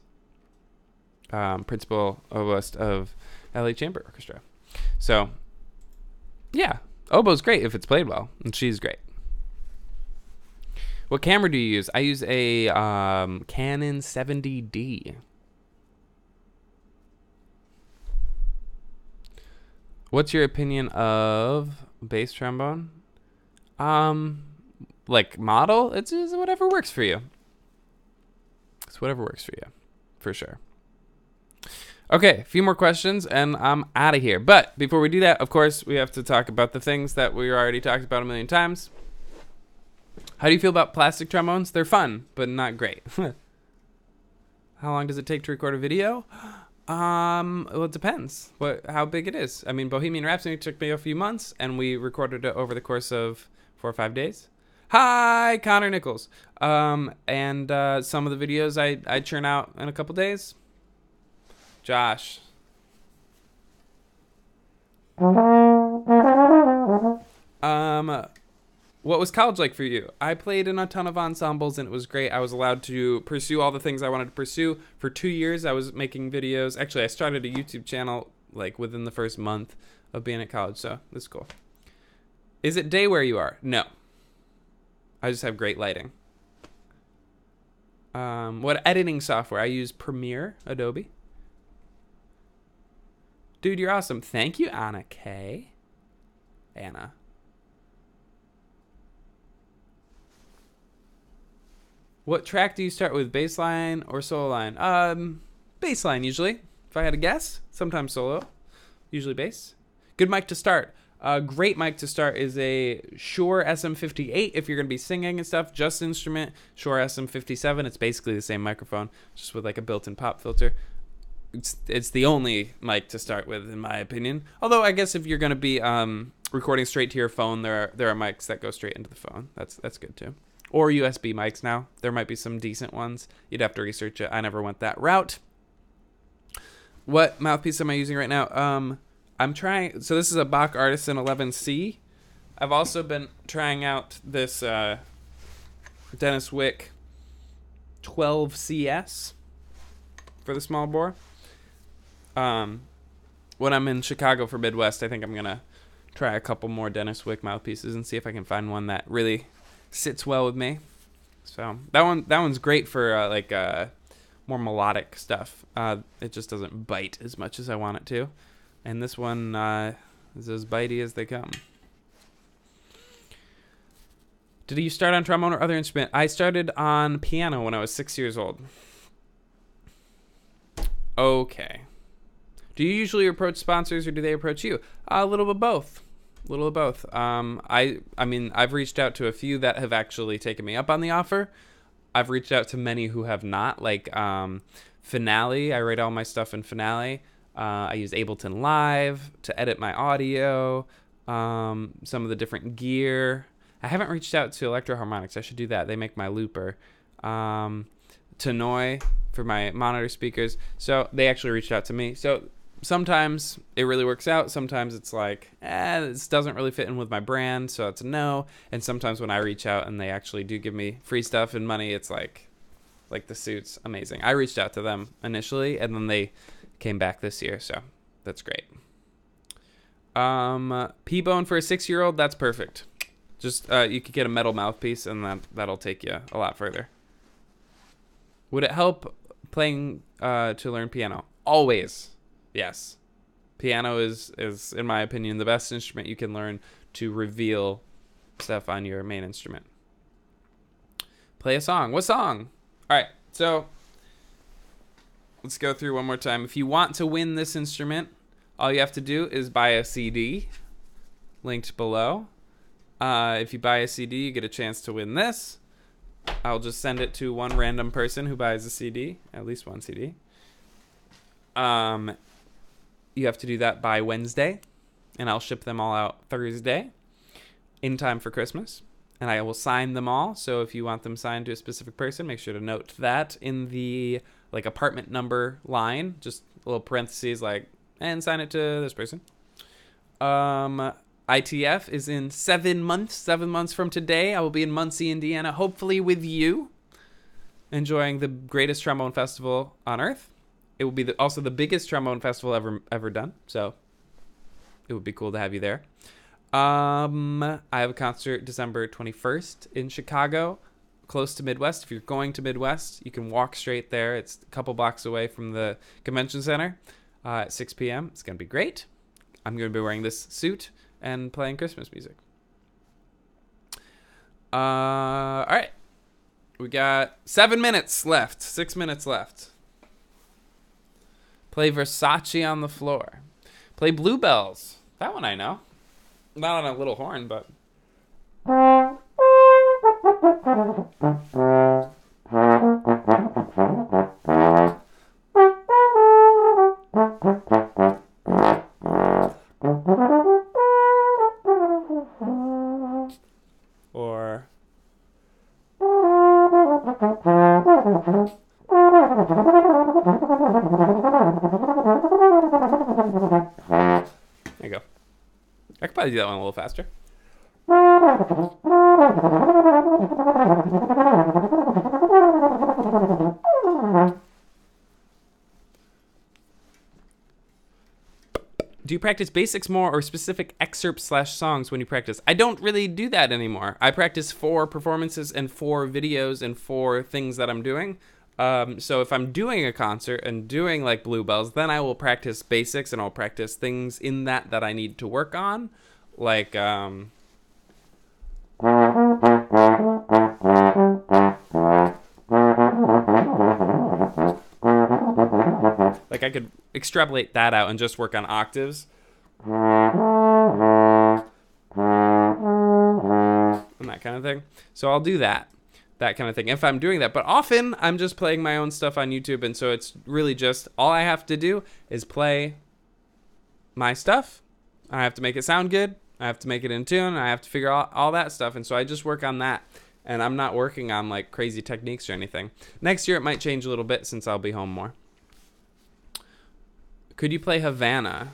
Principal oboist of LA Chamber Orchestra. So, yeah, oboe's great if it's played well, and she's great. What camera do you use? I use a Canon 70D. What's your opinion of bass trombone? Like model? It's whatever works for you. It's whatever works for you, for sure. Okay, a few more questions, and I'm out of here. But before we do that, of course, we have to talk about the things that we already talked about a million times. How do you feel about plastic trombones? They're fun, but not great. How long does it take to record a video? Well, it depends how big it is. I mean, Bohemian Rhapsody took me a few months, and we recorded it over the course of 4 or 5 days. Hi, Connor Nichols. And some of the videos I churn out in a couple days. Josh. What was college like for you? I played in a ton of ensembles, and it was great. I was allowed to pursue all the things I wanted to pursue. For 2 years, I was making videos. Actually, I started a YouTube channel like within the first month of being at college, so that's cool. Is it day where you are? No. I just have great lighting. What editing software? I use Premiere, Adobe. Dude, you're awesome. Thank you, Anna K. Anna. What track do you start with, bass line or solo line? Bass line usually. If I had to guess, sometimes solo, usually bass. Good mic to start. A great mic to start is a Shure SM58 if you're going to be singing and stuff, just instrument. Shure SM57, it's basically the same microphone, just with like a built-in pop filter. It's the only mic to start with, in my opinion. Although I guess if you're going to be recording straight to your phone, there are mics that go straight into the phone. That's good too. Or USB mics now. There might be some decent ones. You'd have to research it. I never went that route. What mouthpiece am I using right now? I'm trying... So this is a Bach Artisan 11C. I've also been trying out this Dennis Wick 12CS for the small bore. When I'm in Chicago for Midwest, I think I'm going to try a couple more Dennis Wick mouthpieces and see if I can find one that really sits well with me. So that one's great for more melodic stuff. It just doesn't bite as much as I want it to, and this one is as bitey as they come. Did you start on trombone or other instrument? I started on piano when I was 6 years old. Okay. Do you usually approach sponsors or do they approach you? A little bit of both. A little of both. I mean, I've reached out to a few that have actually taken me up on the offer. I've reached out to many who have not, like Finale. I write all my stuff in Finale. I use Ableton Live to edit my audio, some of the different gear. I haven't reached out to Electro Harmonics. I should do that. They make my looper. Tannoy for my monitor speakers. So they actually reached out to me. So sometimes it really works out. Sometimes it's like, this doesn't really fit in with my brand, so it's a no. And sometimes when I reach out and they actually do give me free stuff and money, it's like the suit's amazing. I reached out to them initially, and then they came back this year, so that's great. P-Bone for a 6-year-old, that's perfect. Just you could get a metal mouthpiece, and that'll take you a lot further. Would it help playing to learn piano? Always. Yes. Piano is, in my opinion, the best instrument you can learn to reveal stuff on your main instrument. Play a song. What song? All right, so let's go through one more time. If you want to win this instrument, all you have to do is buy a CD, linked below. If you buy a CD, you get a chance to win this. I'll just send it to one random person who buys a CD, at least one CD. You have to do that by Wednesday, and I'll ship them all out Thursday in time for Christmas, and I will sign them all. So if you want them signed to a specific person, make sure to note that in the apartment number line, just a little parentheses and sign it to this person. ITF is in 7 months. 7 months from today, I will be in Muncie, Indiana, hopefully with you, enjoying the greatest trombone festival on earth. It will be also the biggest trombone festival ever done, so it would be cool to have you there. I have a concert December 21st in Chicago, close to Midwest. If you're going to Midwest, you can walk straight there. It's a couple blocks away from the convention center at 6 p.m. It's going to be great. I'm going to be wearing this suit and playing Christmas music. All right. We got 7 minutes left. 6 minutes left. Play Versace on the Floor. Play Bluebells. That one I know. Not on a little horn, but... Or... There you go. I could probably do that one a little faster. Do you practice basics more or specific excerpts/songs when you practice? I don't really do that anymore. I practice for performances and for videos and for things that I'm doing. So if I'm doing a concert and doing like Bluebells, then I will practice basics and I'll practice things in that I need to work on. Like, like I could extrapolate that out and just work on octaves. And that kind of thing. So I'll do that kind of thing if I'm doing that. But often I'm just playing my own stuff on YouTube. And so it's really just all I have to do is play my stuff. I have to make it sound good. I have to make it in tune. I have to figure out all that stuff. And so I just work on that. And I'm not working on like crazy techniques or anything. Next year it might change a little bit since I'll be home more. Could you play Havana?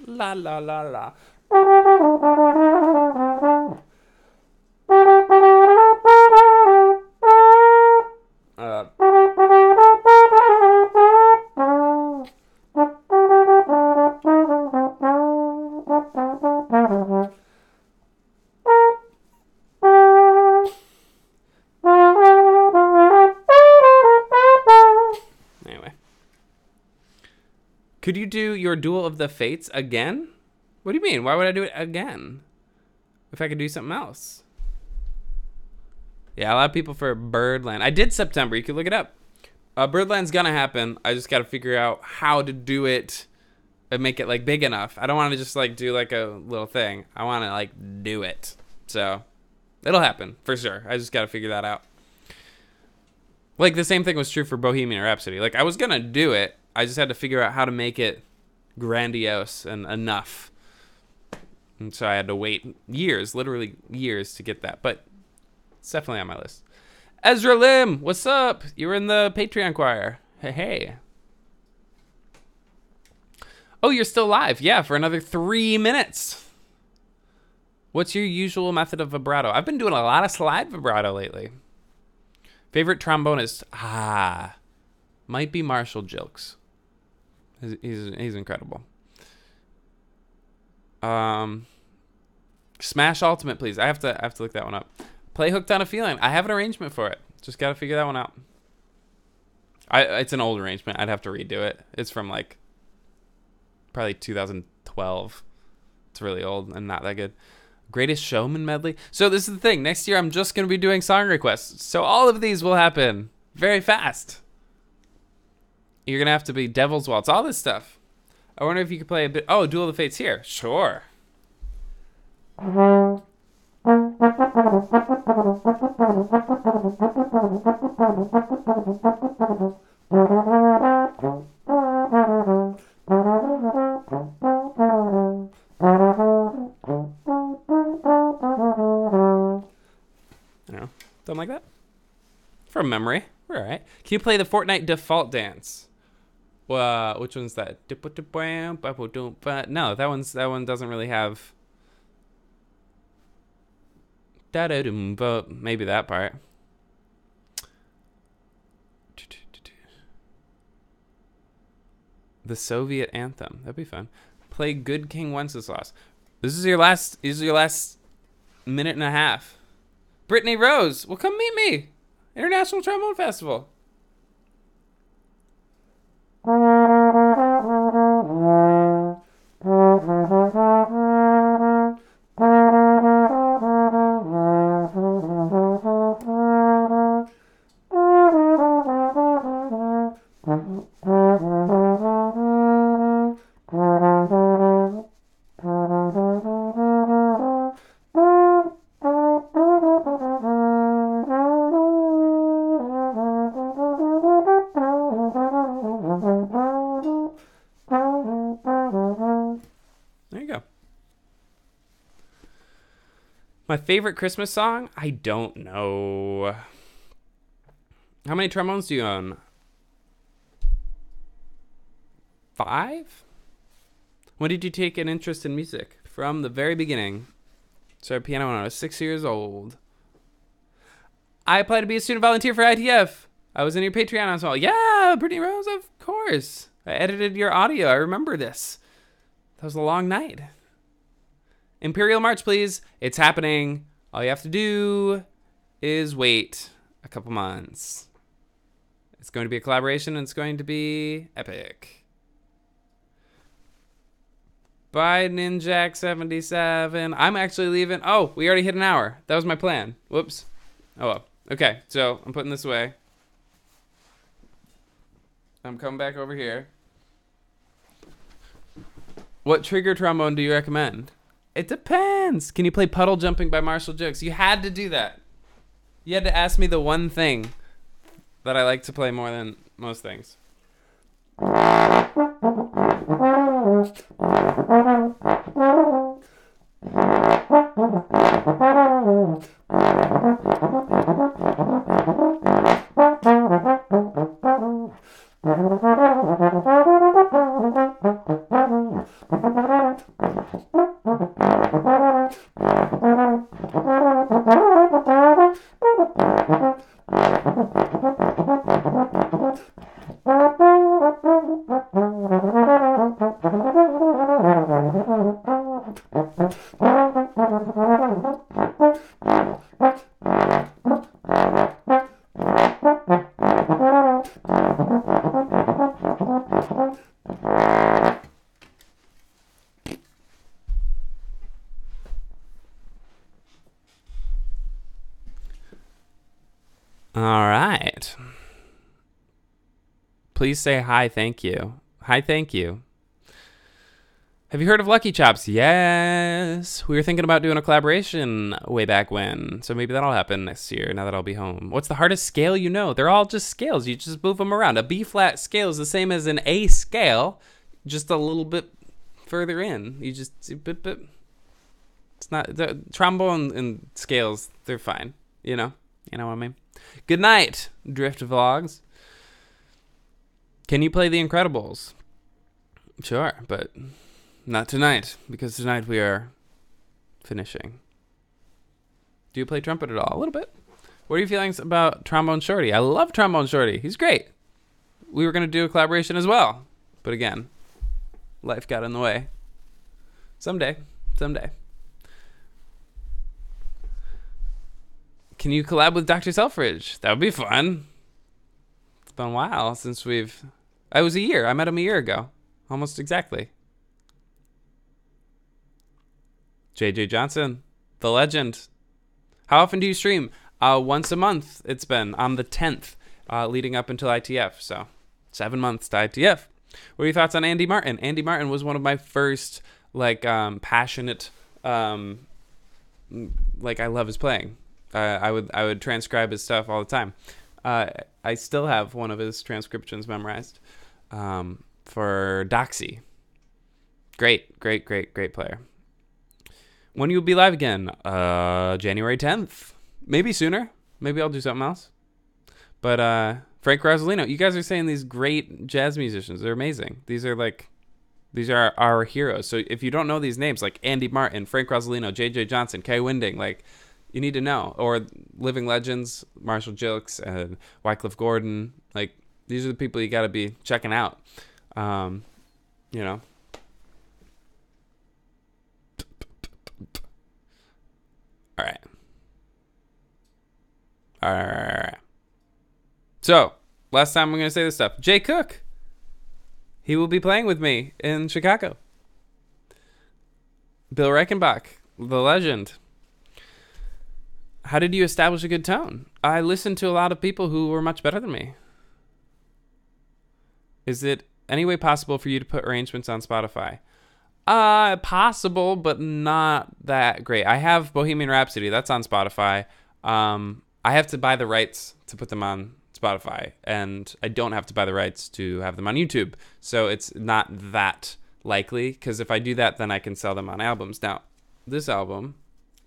La la la la. Could you do your Duel of the Fates again? What do you mean? Why would I do it again? If I could do something else. Yeah, a lot of people for Birdland. I did September. You could look it up. Birdland's gonna happen. I just gotta figure out how to do it and make it like big enough. I don't want to just like do like a little thing. I want to like do it. So it'll happen for sure. I just gotta figure that out. Like the same thing was true for Bohemian Rhapsody. Like I was gonna do it. I just had to figure out how to make it grandiose and enough. And so I had to wait years, literally years to get that. But it's definitely on my list. Ezra Lim, what's up? You were in the Patreon choir. Hey, hey. Oh, you're still live. Yeah, for another 3 minutes. What's your usual method of vibrato? I've been doing a lot of slide vibrato lately. Favorite trombonist? Might be Marshall Jilks. He's incredible. Smash Ultimate, please. I have to look that one up. Play Hooked on a Feeling. I have an arrangement for it. Just gotta figure that one out. It's an old arrangement. I'd have to redo it. It's from like probably 2012. It's really old and not that good. Greatest Showman medley. So this is the thing. Next year I'm just gonna be doing song requests. So all of these will happen very fast. You're going to have to be Devil's Waltz, all this stuff. I wonder if you could play a bit. Oh, Duel of the Fates here. Sure. No, something like that. From memory. We're all right. Can you play the Fortnite default dance? Which one's that? No, that one doesn't really have. But maybe that part. The Soviet anthem. That'd be fun. Play Good King Wenceslas. This is your last minute and a half. Brittany Rose, well, come meet me. International Trombone Festival. My favorite Christmas song? I don't know. How many trombones do you own? 5? When did you take an interest in music? From the very beginning. Started piano when I was 6 years old. I applied to be a student volunteer for ITF. I was in your Patreon as well. Yeah, Brittany Rose, of course. I edited your audio. I remember this. That was a long night. Imperial March, please. It's happening. All you have to do is wait a couple months. It's going to be a collaboration, and it's going to be epic. Bye, Ninjak77. I'm actually leaving. Oh, we already hit an hour. That was my plan. Whoops. Oh, well. Okay, so I'm putting this away. I'm coming back over here. What trigger trombone do you recommend? It depends. Can you play Puddle Jumping by Marshall Jokes? You had to do that. You had to ask me the one thing that I like to play more than most things. All right. Please say hi, thank you. Hi, thank you. Have you heard of Lucky Chops? Yes. We were thinking about doing a collaboration way back when, so maybe that'll happen next year now that I'll be home. What's the hardest scale you know? They're all just scales. You just move them around. A B-flat scale is the same as an A scale, just a little bit further in. You just... It's not... The trombone and scales, they're fine. You know? You know what I mean? Good night, Drift Vlogs. Can you play The Incredibles? Sure, but not tonight, because tonight we are finishing. Do you play trumpet at all? A little bit. What are your feelings about Trombone Shorty? I love Trombone Shorty. He's great. We were going to do a collaboration as well, but again, life got in the way. Someday. Can you collab with Dr. Selfridge? That would be fun. It's been a while since we've... I was a year. I met him a year ago. Almost exactly. JJ Johnson, the legend. How often do you stream? Once a month it's been, on the 10th, leading up until ITF. So, 7 months to ITF. What are your thoughts on Andy Martin? Andy Martin was one of my first, passionate, I love his playing. I would transcribe his stuff all the time. I still have one of his transcriptions memorized for Doxy. Great player. When you'll be live again? January 10th. Maybe sooner. Maybe I'll do something else. But Frank Rosalino, you guys are saying these great jazz musicians. They're amazing. These are our heroes. So if you don't know these names, like Andy Martin, Frank Rosalino, JJ Johnson, Kay Winding, you need to know. Or living legends, Marshall Jilks and Wycliffe Gordon. These are the people you got to be checking out. All right. So, last time I'm going to say this stuff. Jay Cook. He will be playing with me in Chicago. Bill Reichenbach, the legend. How did you establish a good tone? I listened to a lot of people who were much better than me. Is it any way possible for you to put arrangements on Spotify? Possible, but not that great. I have Bohemian Rhapsody. That's on Spotify. I have to buy the rights to put them on Spotify, and I don't have to buy the rights to have them on YouTube. So it's not that likely, because if I do that, then I can sell them on albums. Now, this album,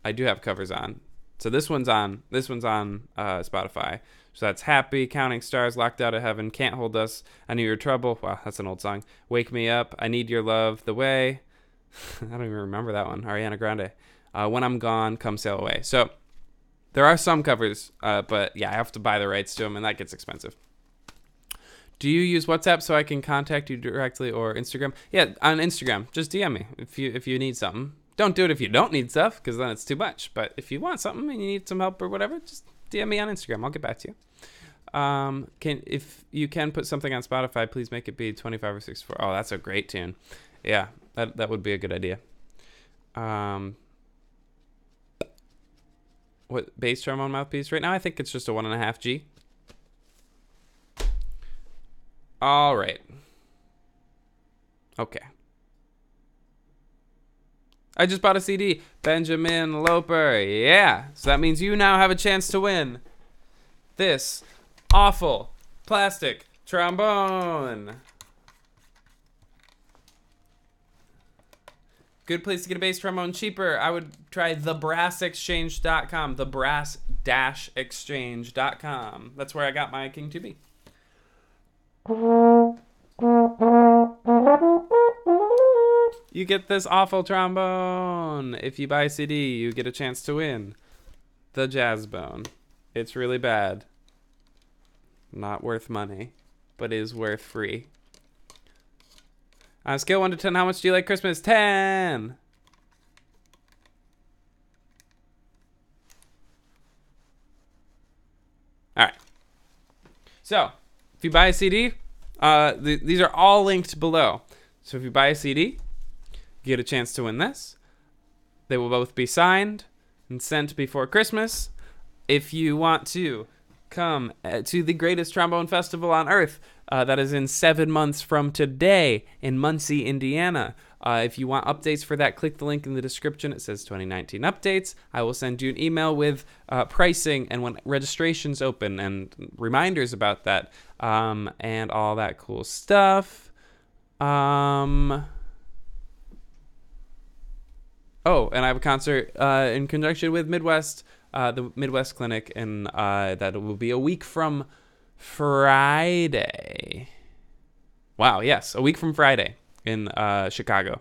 I do have covers on. So this one's on Spotify. So that's happy, counting stars, locked out of heaven, can't hold us, I knew your trouble. Wow, that's an old song. Wake me up, I need your love, the way. I don't even remember that one. Ariana Grande. When I'm gone, come sail away. So there are some covers, but yeah, I have to buy the rights to them, and that gets expensive. Do you use WhatsApp so I can contact you directly, or Instagram? Yeah, on Instagram, just DM me if you need something. Don't do it if you don't need stuff, because then it's too much. But if you want something and you need some help or whatever, just DM me on Instagram. I'll get back to you. If you can put something on Spotify, please make it be 25 or 64. Oh, that's a great tune. Yeah, that would be a good idea. What bass trombone mouthpiece? Right now, I think it's just a 1.5 G. All right. Okay. I just bought a CD. Benjamin Loper. Yeah. So that means you now have a chance to win this awful plastic trombone. Good place to get a bass trombone cheaper. I would try thebrassexchange.com. Thebrass-exchange.com. That's where I got my King 2B. You get this awful trombone. If you buy a CD, you get a chance to win the Jazzbone. It's really bad. Not worth money, but is worth free. On a scale 1 to 10, how much do you like Christmas? 10. All right. So, if you buy a CD, these are all linked below. So if you buy a CD, you get a chance to win this. They will both be signed and sent before Christmas. If you want to come to the greatest trombone festival on earth, that is in 7 months from today in Muncie, Indiana. If you want updates for that, click the link in the description. It says 2019 updates. I will send you an email with pricing and when registrations open and reminders about that, and all that cool stuff. Oh, and I have a concert in conjunction with Midwest, the Midwest Clinic, and that will be a week from Friday. Wow, yes, a week from Friday in Chicago.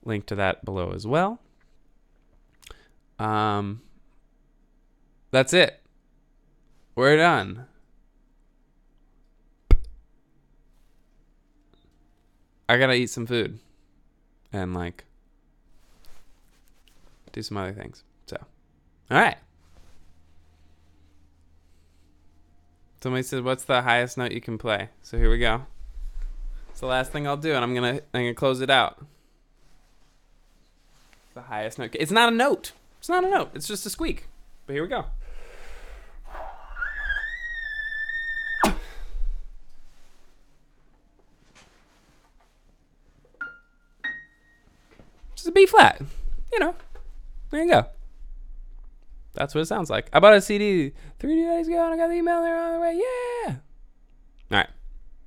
Link to that below as well. That's it. We're done. I gotta eat some food and like do some other things. So, all right. Somebody said, "What's the highest note you can play?" So here we go. It's the last thing I'll do, and I'm gonna close it out. The highest note. It's not a note. It's not a note. It's just a squeak. But here we go. Just a B flat. You know. There you go. That's what it sounds like. I bought a CD 3 days ago, and I got the email there on the way. Yeah. All right. So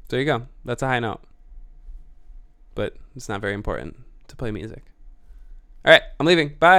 there you go. That's a high note. But it's not very important to play music. All right. I'm leaving. Bye.